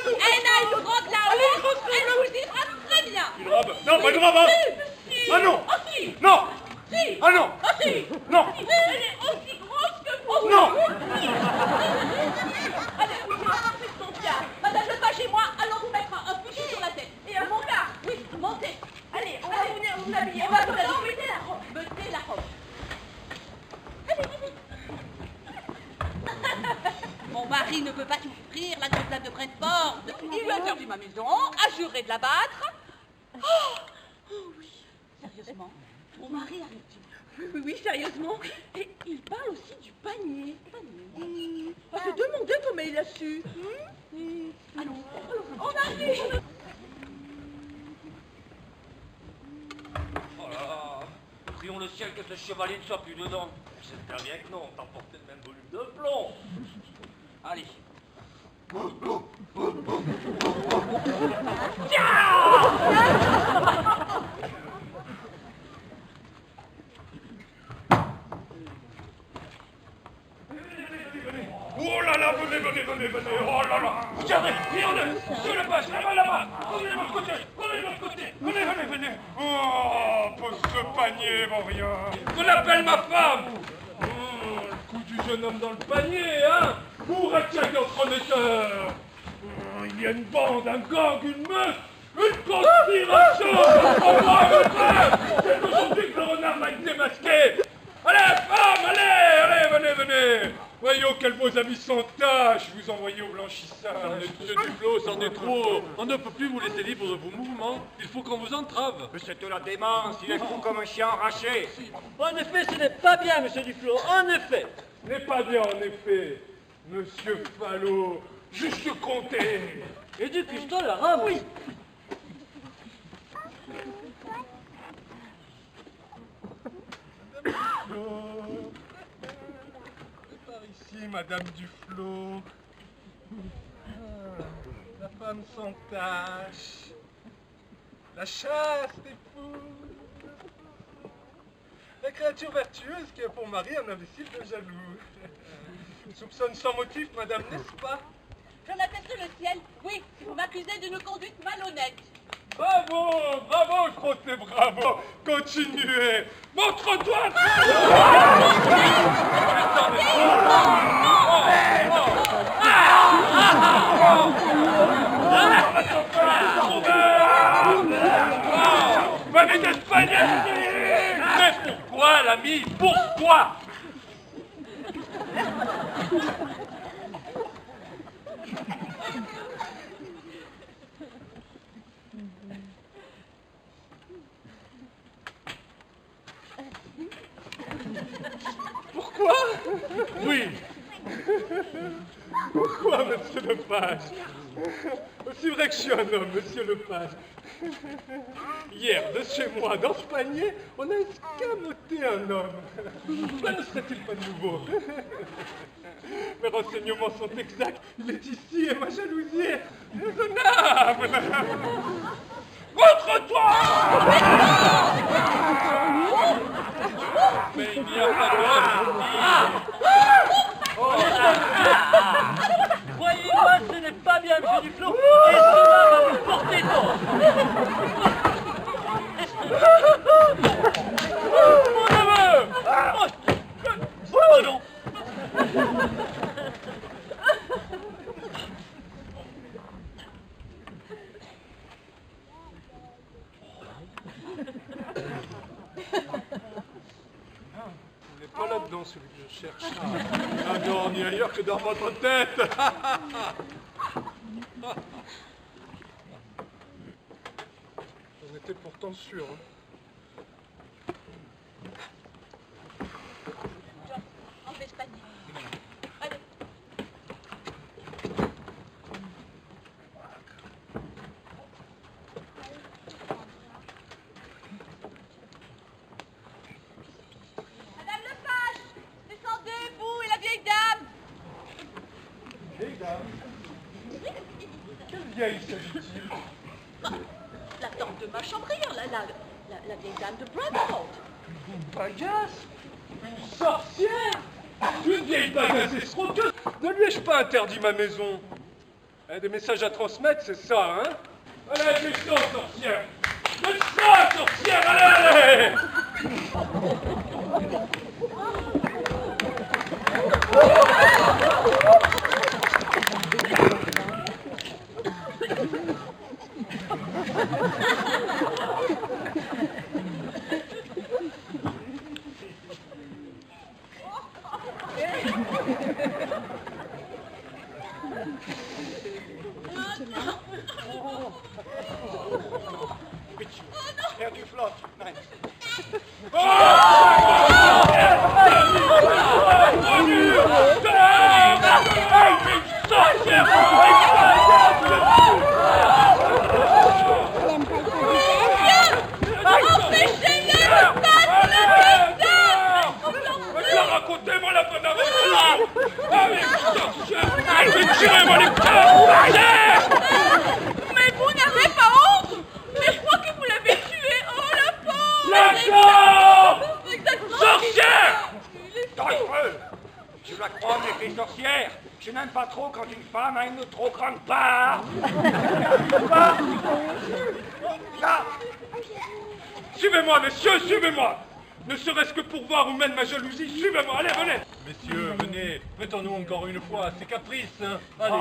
Elle a une grande là-haut. Elle a une grosse Elle vous dira très bien. Une robe? Non, pas une robe, hein. Si. Ah non. Ah si. Non. Si. Ah non. Ah si. Non. Elle est aussi grosse que vous. Non. Allez, vous rentrez son bien. Madame, je pas chez moi, allons vous mettre un fusil sur la tête. Et un montard. Oui, montez. Allez, on va vous habiller. On va vous habiller. Mettez la robe. Mettez la robe. Mon mari ne peut pas souffrir la grosse dame de Brentford. Il lui a interdit ma maison, a juré de la battre. Oh, oui. sérieusement, mon mari arrive. Oui, sérieusement. Et il parle aussi du panier. On se demandait comment il a su. Allons, on arrive. Oh là là, prions le ciel que ce chevalier ne soit plus dedans. C'est très bien que non, t'as porté le même volume de plomb. Allez. Oh là là, venez, oh là là. Regardez, sur le page, là-bas, prenez de l'autre côté, venez. Oh, pose ce panier, mon rien. Qu'on appelle ma femme. Le coup du jeune homme dans le panier, hein. Pour attirer entre metteurs. Il y a une bande, un gang, une meute, une conspiration. C'est aujourd'hui que le renard va être démasqué. Allez, femme, allez, venez. Voyons quels beaux habits sans taches vous envoyez au blanchissage. Monsieur Duflo, c'en est trop. On ne peut plus vous laisser libre de vos mouvements. Il faut qu'on vous entrave. C'est de la démence, il est fou comme un chien enraché. En effet, ce n'est pas bien, monsieur Duflo, en effet. Ce n'est pas bien, en effet. Monsieur Fallot, juste compter. Et du pistolet, ah oui. Par ici, Madame Duflo. La femme sans tache. La chaste épouse. La créature vertueuse qui a pour mari un imbécile de jaloux. Soupçonne sans motif, madame, n'est-ce pas? J'en atteste le ciel, oui, si vous m'accusez d'une conduite malhonnête. Bravo, Crotté, bravo. Continuez. Montre-toi. Venez d'Espagne. Mais pourquoi, l'ami? Pourquoi? Pourquoi? Oui. Pourquoi, monsieur le page? C'est vrai que je suis un homme, monsieur le page. Hier, de chez moi, dans ce panier, on a escamoté un homme. Cela ne serait-il pas nouveau? Mes renseignements sont exacts. Il est ici et ma jalousie est raisonnable. Montre-toi! Mais il n'y a pas d'homme. Croyez-moi, ce n'est pas bien, monsieur Duflo, et cela va vous porter tort. Mon neveu! Oh non. Il n'est pas là-dedans, celui que je cherche. Ah non, ni ailleurs que dans votre tête. J'en étais pourtant sûr. John, enlevez ce panier. Allez. Madame Lepage, descendez, vous et la vieille dame. Vieille dame? Quelle vieille s'agit-il? La tante de ma chambrière, la vieille dame de Bradford. Une bagasse? Une sorcière? Une vieille bagasse escroqueuse? Ne lui ai-je pas interdit ma maison? Des messages à transmettre, c'est ça, hein? Allez, descends, sorcière! Descends, sorcière, allez! Herr Duflo, nein, Racontez-moi la bonne aventure! Allez, sorcière! Tirez-moi les cœurs! Mais vous n'avez pas honte! Mais je crois que vous l'avez tué! Oh la pauvre! Lâche-la! Exactement! Sorcière! Dangereux! Je la crois avec les sorcières. Je n'aime pas trop quand une femme a une trop grande part. Là! Suivez-moi, messieurs, suivez-moi! Ne serait-ce que pour voir où mène ma jalousie, suivez-moi, allez, venez! Messieurs, venez, prêtons-nous encore une fois à ces caprices, hein. Allez!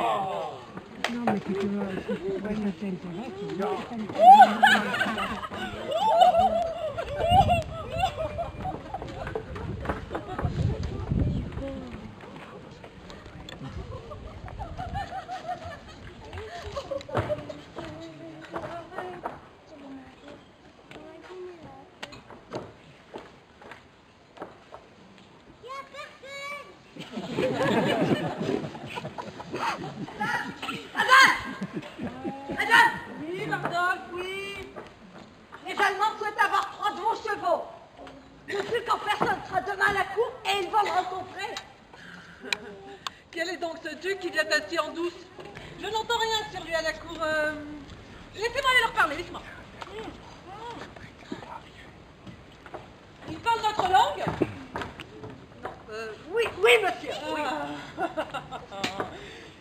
Non, mais c'est que ça t'intéresse. Oui, Mardolphe, oui. Les Allemands souhaitent avoir 3 de vos chevaux. Je sais quand personne sera demain à la cour et ils vont le rencontrer. Quel est donc ce duc qui vient assis en douce? Je n'entends rien sur lui à la cour. Laissez-moi aller leur parler, laissez-moi. Ils parlent notre langue? Oui, oui, monsieur, oui.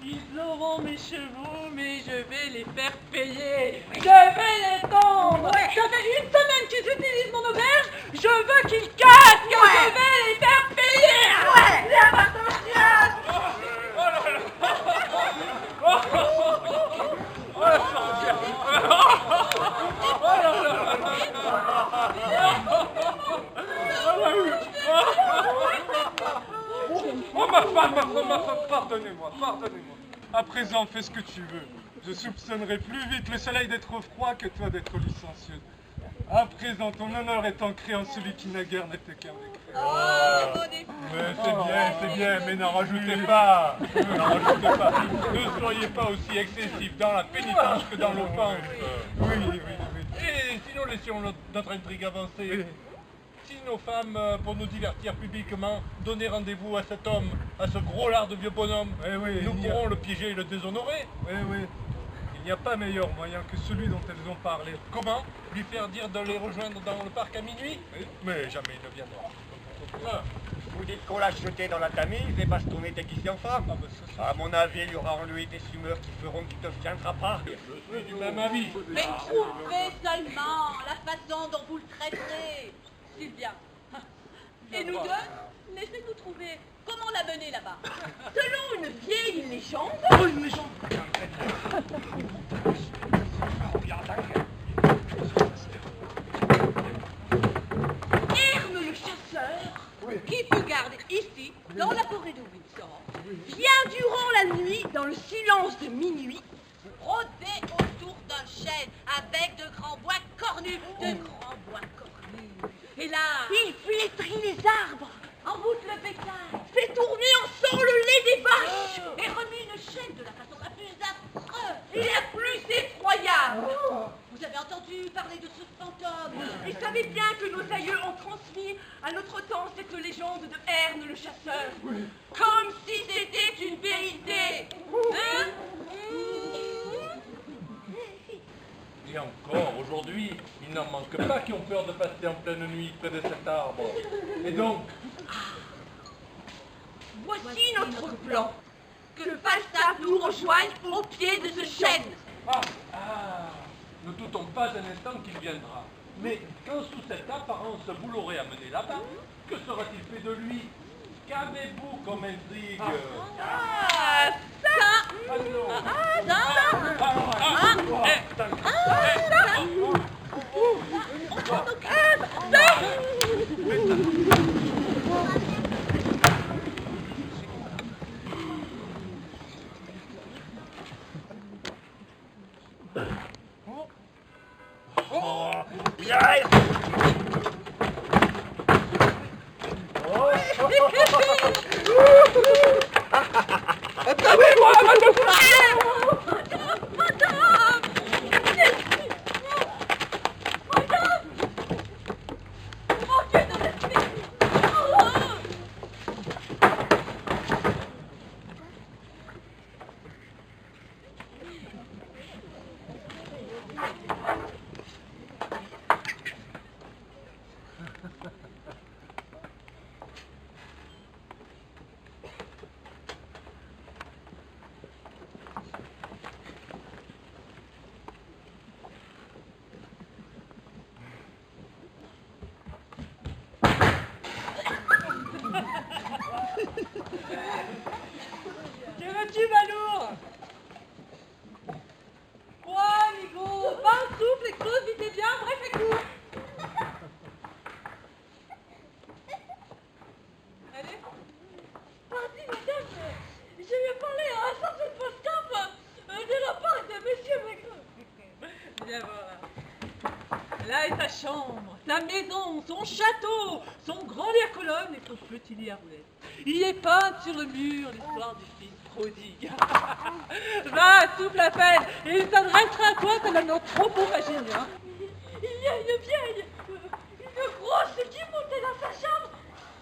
Ils auront mes chevaux, mais je vais les faire payer. Je vais les tendre. Ouais. Ça fait 1 semaine qu'ils utilisent mon auberge. Je veux qu'ils cassent, que je vais les faire payer. Ouais, viens, attention. Oh ma femme, pardonnez-moi. À présent, fais ce que tu veux. Je soupçonnerai plus vite le soleil d'être froid que toi d'être licencieux. À présent, ton honneur est ancré en celui qui naguère n'était qu'un décret. Oh, mon époux. Mais c'est bien, mais n'en rajoutez pas. Ne soyez pas aussi excessif dans la pénitence que dans l'offense. Oui. Et si nous laissions notre intrigue avancer, si nos femmes, pour nous divertir publiquement, donnaient rendez-vous à cet homme, à ce gros lard de vieux bonhomme, nous pourrons le piéger et le déshonorer. Oui. Il n'y a pas meilleur moyen que celui dont elles ont parlé. Comment? Lui faire dire de les rejoindre dans le parc à minuit? Mais jamais il ne viendra. Vous dites qu'on l'a jeté dans la Tamise et bastonné déguisé en femme. À mon avis, il y aura en lui des fumeurs qui feront qu'il ne viendra pas. Je suis du même avis. Mais trouvez seulement la façon dont vous le traiterez, Sylvia. Et nous deux, laissez-nous trouver comment la mener là-bas. Selon une vieille légende... Oh, une légende. Herme le chasseur, qui peut garder ici, dans la forêt de Windsor, vient durant la nuit, dans le silence de minuit, rôder autour d'un chêne avec de grands bois cornus, Et là, Il flétrit les arbres, envoûte le bétail, fait tourner en sang le lait des vaches, et remue une chaîne de la façon la plus affreuse et la plus effroyable. Vous avez entendu parler de ce fantôme? et savez bien que nos aïeux ont transmis à notre temps cette légende de Herne le chasseur. Comme si c'était une vérité. Hein? Et encore, aujourd'hui, il n'en manque pas qui ont peur de passer en pleine nuit près de cet arbre. Et donc, Voici notre plan. Que Falstaff nous rejoigne au pied de ce chêne. ne doutons pas un instant qu'il viendra. Mais quand sous cette apparence vous l'aurez amené là-bas, que sera-t-il fait de lui? Qu'avez-vous comme intrigue? Attendez-moi, madame! Que veux-tu, Malour? Ouais, Nico, pas un souffle, explose vite et bien, bref et court. Allez. Vas-y, madame, je vais parler à un centre de post-camp de la part de monsieur Maigret. Viens voir. Là est ta chambre, ta maison, son château, son grand lit à colonnes et son petit lit à roulettes. Il y est peinte sur le mur l'histoire du fils prodigue. Va, souffle la peine, et il s'adressera à toi comme un anthropomagénien. Il y a une vieille, une grosse qui montait dans sa chambre.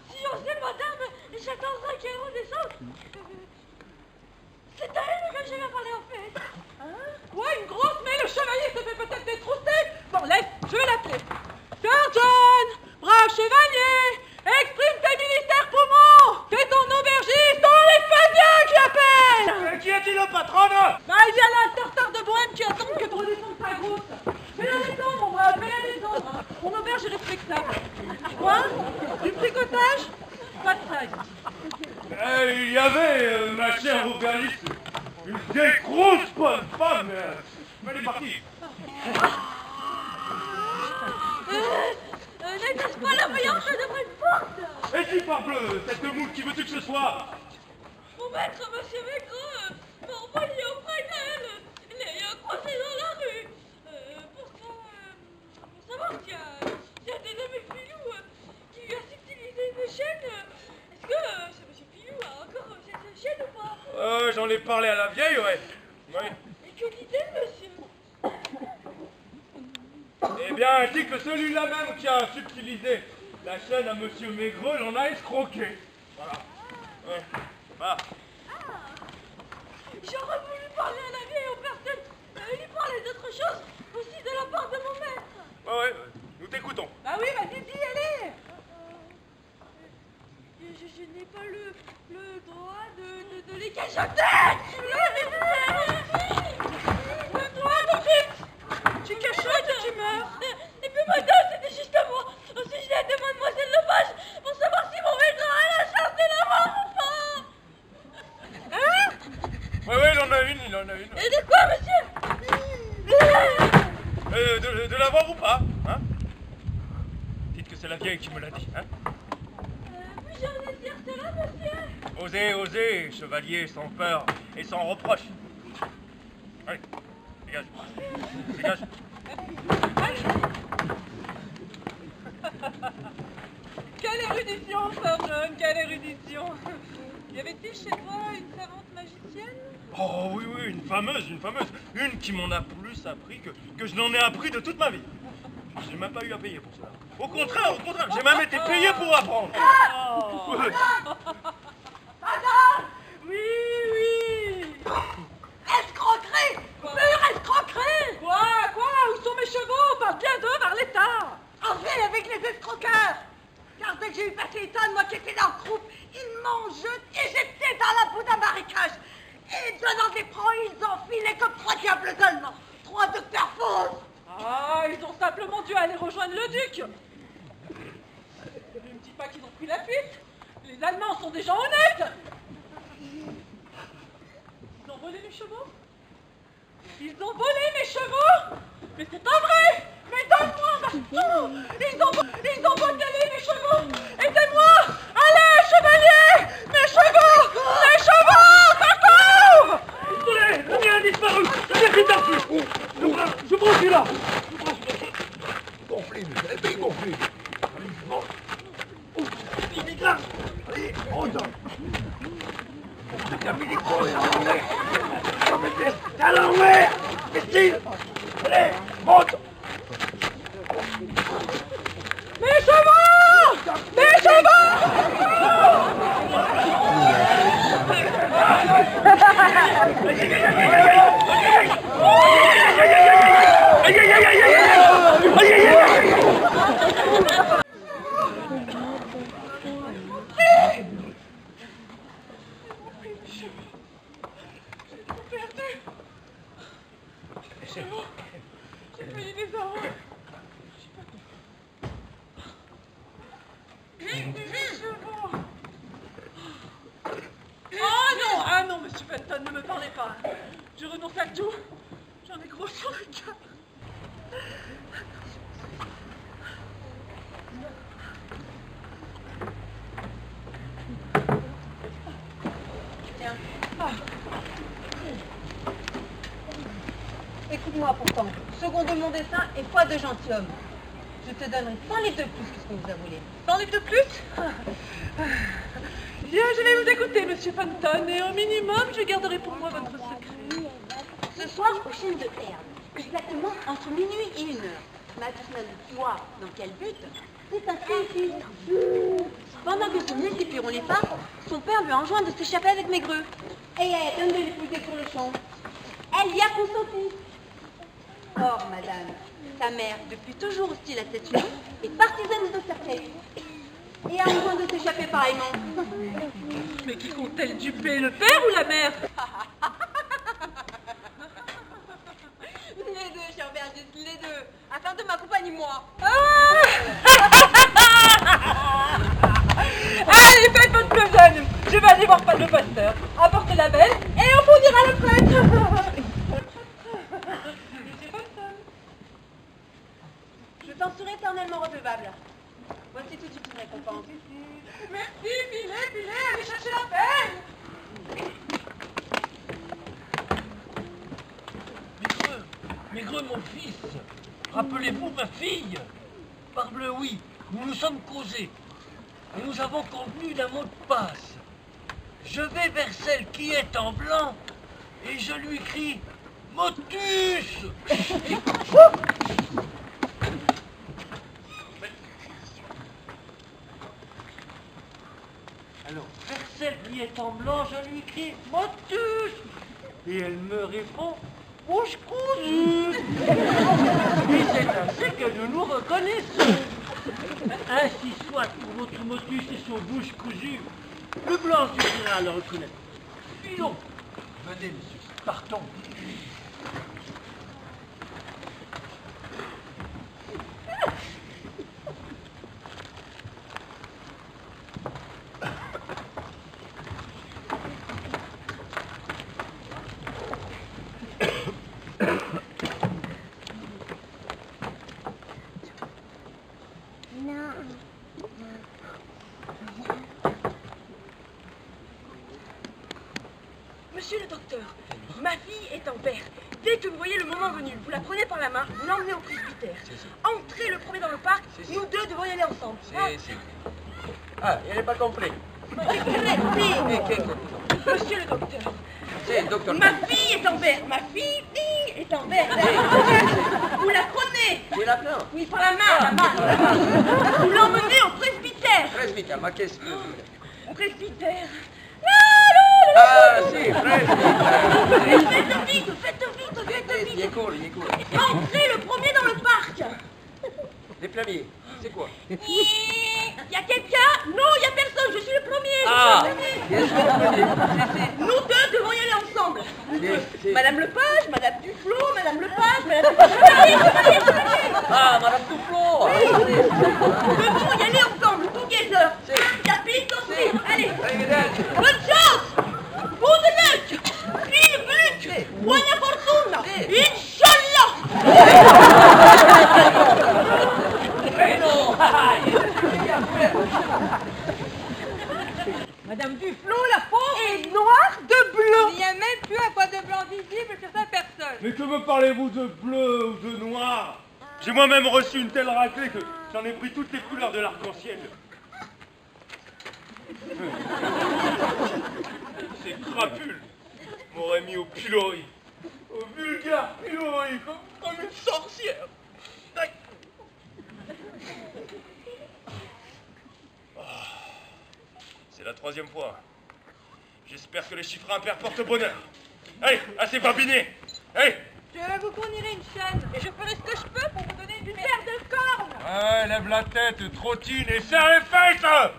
Si j'osais, madame, j'attendrai qu'elle redescende. C'est à elle que je vais parler en fait. Hein? Ouais, une grosse, mais le chevalier se fait peut-être détrousser. Bon, laisse, je vais l'appeler. Sir John, brave chevalier, exprime tes militaires poumons. Fais ton aubergiste, on l'Espagnol qui appelle. Qui est-il, patronne? Bah, il y a là un tartare de bohème qui attend que tu redescendes ta grosse. Fais-la descendre, mon brave, fais-la descendre. Hein. Mon auberge est respectable. Quoi? Du tricotage? Pas de ça ici. Il y avait, ma chère aubergiste, une vieille grosse bonne femme, mais elle est partie. N'est-ce pas la voyante de votre porte? Et si, parbleu, cette moule qui veut-tu que ce soit? Mon maître, monsieur Maigret, m'a envoyé auprès d'elle, les croisés dans la rue, pour savoir qu'il y a des de mes filous qui lui a subtilisé une chaîne. Est-ce que ce monsieur Filou a encore cette chaîne ou pas? J'en ai parlé à la vieille, ouais. Et que dit-elle, monsieur? Eh bien, elle dit que celui-là même qui a subtilisé la chaîne à monsieur Maigret l'en a escroqué. Voilà. Ouais. Voilà. J'aurais voulu parler à la vieille aux personnes, lui parler d'autre chose, aussi de la part de mon maître. Ouais, nous t'écoutons. Bah oui, vas-y, dis, allez. Je n'ai pas le droit de les cachoter. Le droit de vite. Tu cachotes ou tu meurs? Et puis madame, c'était justement au sujet de mademoiselle Lepage pour savoir si mon maître a la chance de l'avoir ou pas. Hein? Ouais, il en a une. Et de quoi, monsieur? De l'avoir ou pas, hein? Dites que c'est la vieille qui me l'a dit, hein? Puis-je en dire cela, monsieur? Osez, chevalier, sans peur et sans reproche. Allez, dégage. Dégage. Quelle érudition, Sir John, quelle érudition! Y avait-il chez toi une savante magicienne? Oh oui, une fameuse. Une qui m'en a plus appris que je n'en ai appris de toute ma vie. J'ai même pas eu à payer pour cela. Au contraire, j'ai même été payé pour apprendre. Oh. Madame! Oui! Escroquerie! Pure escroquerie! Quoi? Où sont mes chevaux? Parle bien d'eux vers l'État! En ville avec les escroqueurs! Car dès que j'ai eu passé les tonnes, moi qui étais dans le groupe, ils m'ont éjecté dans la boue d'un marécage. Et donnant des prangs, ils ont filé comme 3 diables allemands. 3 docteurs fausses! Ah, ils ont simplement dû aller rejoindre le duc! Ne me dis pas qu'ils ont pris la fuite! Les Allemands sont des gens honnêtes! Ils ont volé mes chevaux? Ils ont volé mes chevaux? Mais c'est pas vrai! Mais donne-moi ma chevaux! Ils ont volé mes chevaux! Aidez-moi! Allez, chevalier! Mes chevaux! Mes chevaux! Partout! Désolé, le mien a disparu. Je l'ai perdu. Je prends celui-là. Gonflé, vous avez bien gonflé. Il est grave. Allez, on donne. T'as mis les cons et l'envers. T'es à l'envers. Christine, allez, monte. Mes chevaux! Mes Ah non, monsieur Fenton, ne me parlez pas. Je renonce à tout. J'en ai gros sur le cœur. Tiens. Écoute-moi pourtant. Second de mon dessin et foi de gentilhomme. Je te donnerai 100 livres de plus que ce que vous a voulu. 100 livres de plus? Bien, je vais vous écouter, monsieur Fenton, et au minimum, je garderai pour moi votre secret. Ce soir, au chêne de herbe, exactement entre minuit et 1h, Mathilde voit dans quel but? C'est un filtre. Pendant que se multiplieront les femmes, son père lui enjoint de s'échapper avec Maigreux. Et elle donne de l'épouser sur le champ. Elle y a consenti. Or, madame, sa mère, depuis toujours hostile à cette union, est partisane de cercueil. Et a besoin de s'échapper pareillement. Mais qui compte-t-elle duper, le père ou la mère? Les deux, cher Bergis, les deux, afin de m'accompagner moi. Allez, faites votre besogne. Je vais aller voir le pasteur, apporter la belle, et on vous dira le prêtre. Je t'en serai éternellement redevable. Voici tout de suite une récompense. Merci, filet, allez chercher la belle. Maigreux, mon fils, rappelez-vous ma fille? Parbleu, oui, nous nous sommes causés. Et nous avons convenu d'un mot de passe. Je vais vers celle qui est en blanc et je lui crie « Motus !» Alors, vers celle qui est en blanc, je lui crie « Motus !» Et elle me répond « Bouche cousue !» Et c'est ainsi que nous nous reconnaissons. Ainsi soit pour votre motus et son bouche cousue. Le blanc suffira à le reconnaître. Filons. Venez, monsieur. Partons. Monsieur le docteur, ma fille est en père. Dès que vous voyez le moment venu, vous la prenez par la main, vous l'emmenez au presbytère. Entrez le premier dans le parc, nous deux devons y aller ensemble. Ah, il n'est pas compris. Monsieur le docteur, C'est docteur. ma fille est en père. Ma fille est en père. Vous la prenez. Tu la prends? Oui, par la main, Vous l'emmenez au presbytère. Presbytère, ma qu'est-ce que... Au presbytère. Ah, si, presbytère. Faites vite. Il est cool. Entrez le premier dans le parc. Les premiers, c'est quoi? Il y a quelqu'un? Non, il n'y a personne, je suis le premier. Ah, je suis le premier. Nous deux devons y aller ensemble. Madame Lepage, Madame Duflot, Madame Lepage, Madame Chevalier. Ah, Madame Duflot. Devons y aller ensemble, tout guetteur. Capite aussi. Allez, bonne chance. Good luck. Vive luck. Buona fortuna. Inch'Allah. Mais non. Madame Duflot, la pauvre, est noire de bleu. Il n'y a même plus un point de blanc visible sur sa personne. Mais que me parlez-vous de bleu ou de noir? J'ai moi-même reçu une telle raclée que j'en ai pris toutes les couleurs de l'arc-en-ciel. C'est crapule m'aurait mis au pilori. Au vulgaire pilori, comme une sorcière. Aïe. C'est la 3e fois. J'espère que les chiffres impairs portent bonheur. Allez, assez babiné. Allez. Je vous fournirai une chaîne et je ferai ce que je peux pour vous donner une paire de cornes. Ouais, lève la tête, trottine et serre les fesses.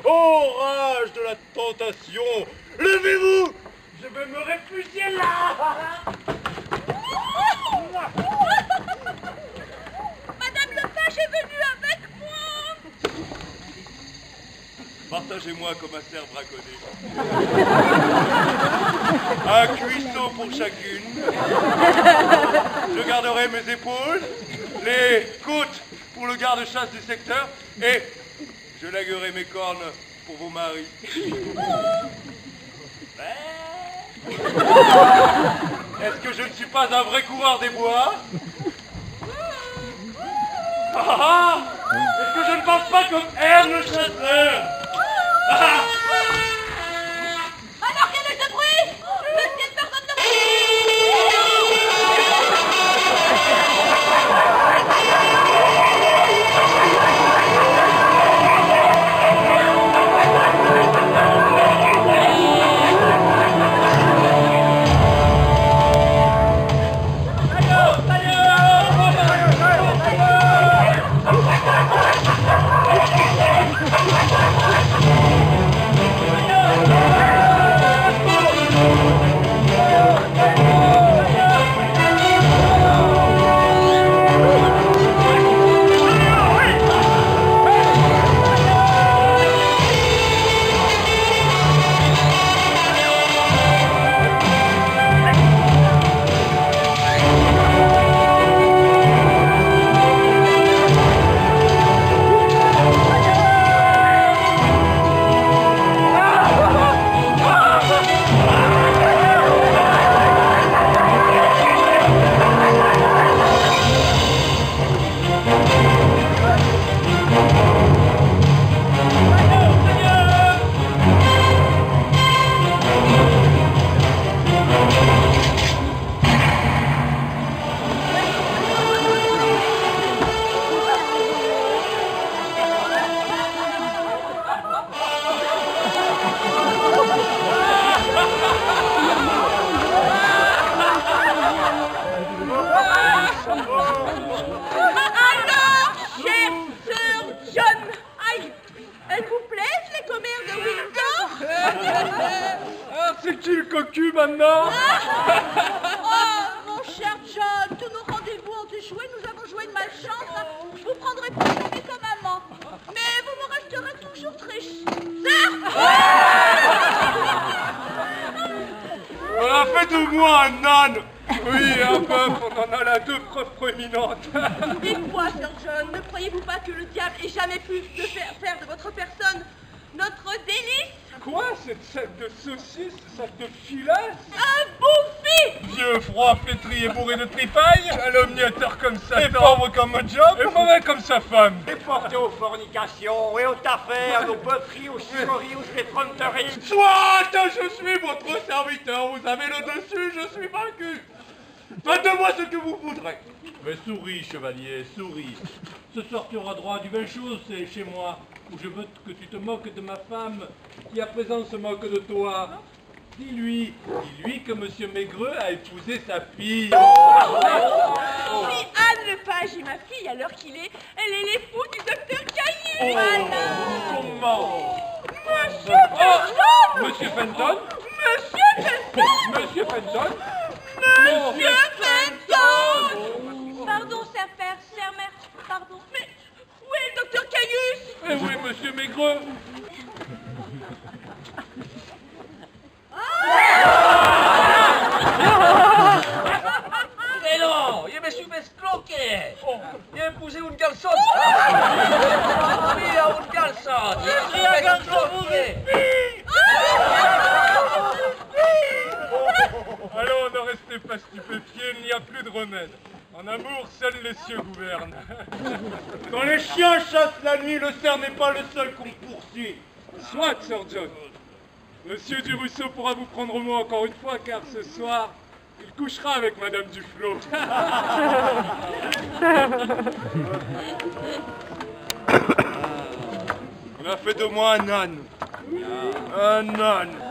Orage de la tentation, levez-vous, je vais me réfugier là. Madame Lepage est venue avec moi. Partagez-moi comme un cerf braconné. Un cuisseau pour chacune. Je garderai mes épaules, les côtes pour le garde-chasse du secteur et je laguerai mes cornes pour vos maris. Est-ce que je ne suis pas un vrai coureur des bois? Est-ce que je ne pense pas comme Erne le chasseur? Alors quel est ce bruit? Monsieur, personne ne cocu maintenant. Oh, mon cher John, tous nos rendez-vous ont échoué, nous avons joué de malchance. Je vous prendrai plus jamais comme amant, mais vous me resterez toujours très Voilà, faites de moi un âne. Oui, un bœuf, on en a là 2 preuves proéminentes. Et quoi, Sir John, ne croyez-vous pas que le diable ait jamais pu faire de votre personne notre délice? Quoi, cette sac de saucisses, sac de filasse? Un bouffi! Vieux, froid, flétri et bourré de tripaille, calomniateur comme Satan, et pauvre comme un job, et mauvais comme sa femme. Déporté aux fornications et aux affaires, aux bœufferie, aux chicories, aux effronteries. Soit, je suis votre serviteur, vous avez le dessus, je suis vaincu. Faites-moi ce que vous voudrez. Mais souris, chevalier, souris. Ce soir tu auras droit à du belle chose, c'est chez moi, où je veux que tu te moques de ma femme, qui à présent se moque de toi. Dis-lui que Monsieur Maigreux a épousé sa fille. Si Anne Lepage est ma fille à l'heure qu'il est, elle est l'époux du docteur Caillou. Comment? Monsieur Fenton! Monsieur Fenton? Monsieur Fenton! Monsieur Fenton? Monsieur Fenton! Pardon, cher père, chère mère, pardon. Mais où est le docteur Caillus? Eh oui, Monsieur Maigreux. Mais non, je me suis fait escroquer. J'ai épousé une garçonne. Oui, une garçonne. Je suis escroqué. Allons, ne restez pas stupéfiés, il n'y a plus de remède. En amour, seuls les cieux gouvernent. Quand les chiens chassent la nuit, le cerf n'est pas le seul qu'on poursuit. Soit, Sir John. Monsieur Durousseau pourra vous prendre au mot encore une fois, car ce soir, il couchera avec Madame Duflot. On a fait de moi un âne. Un âne.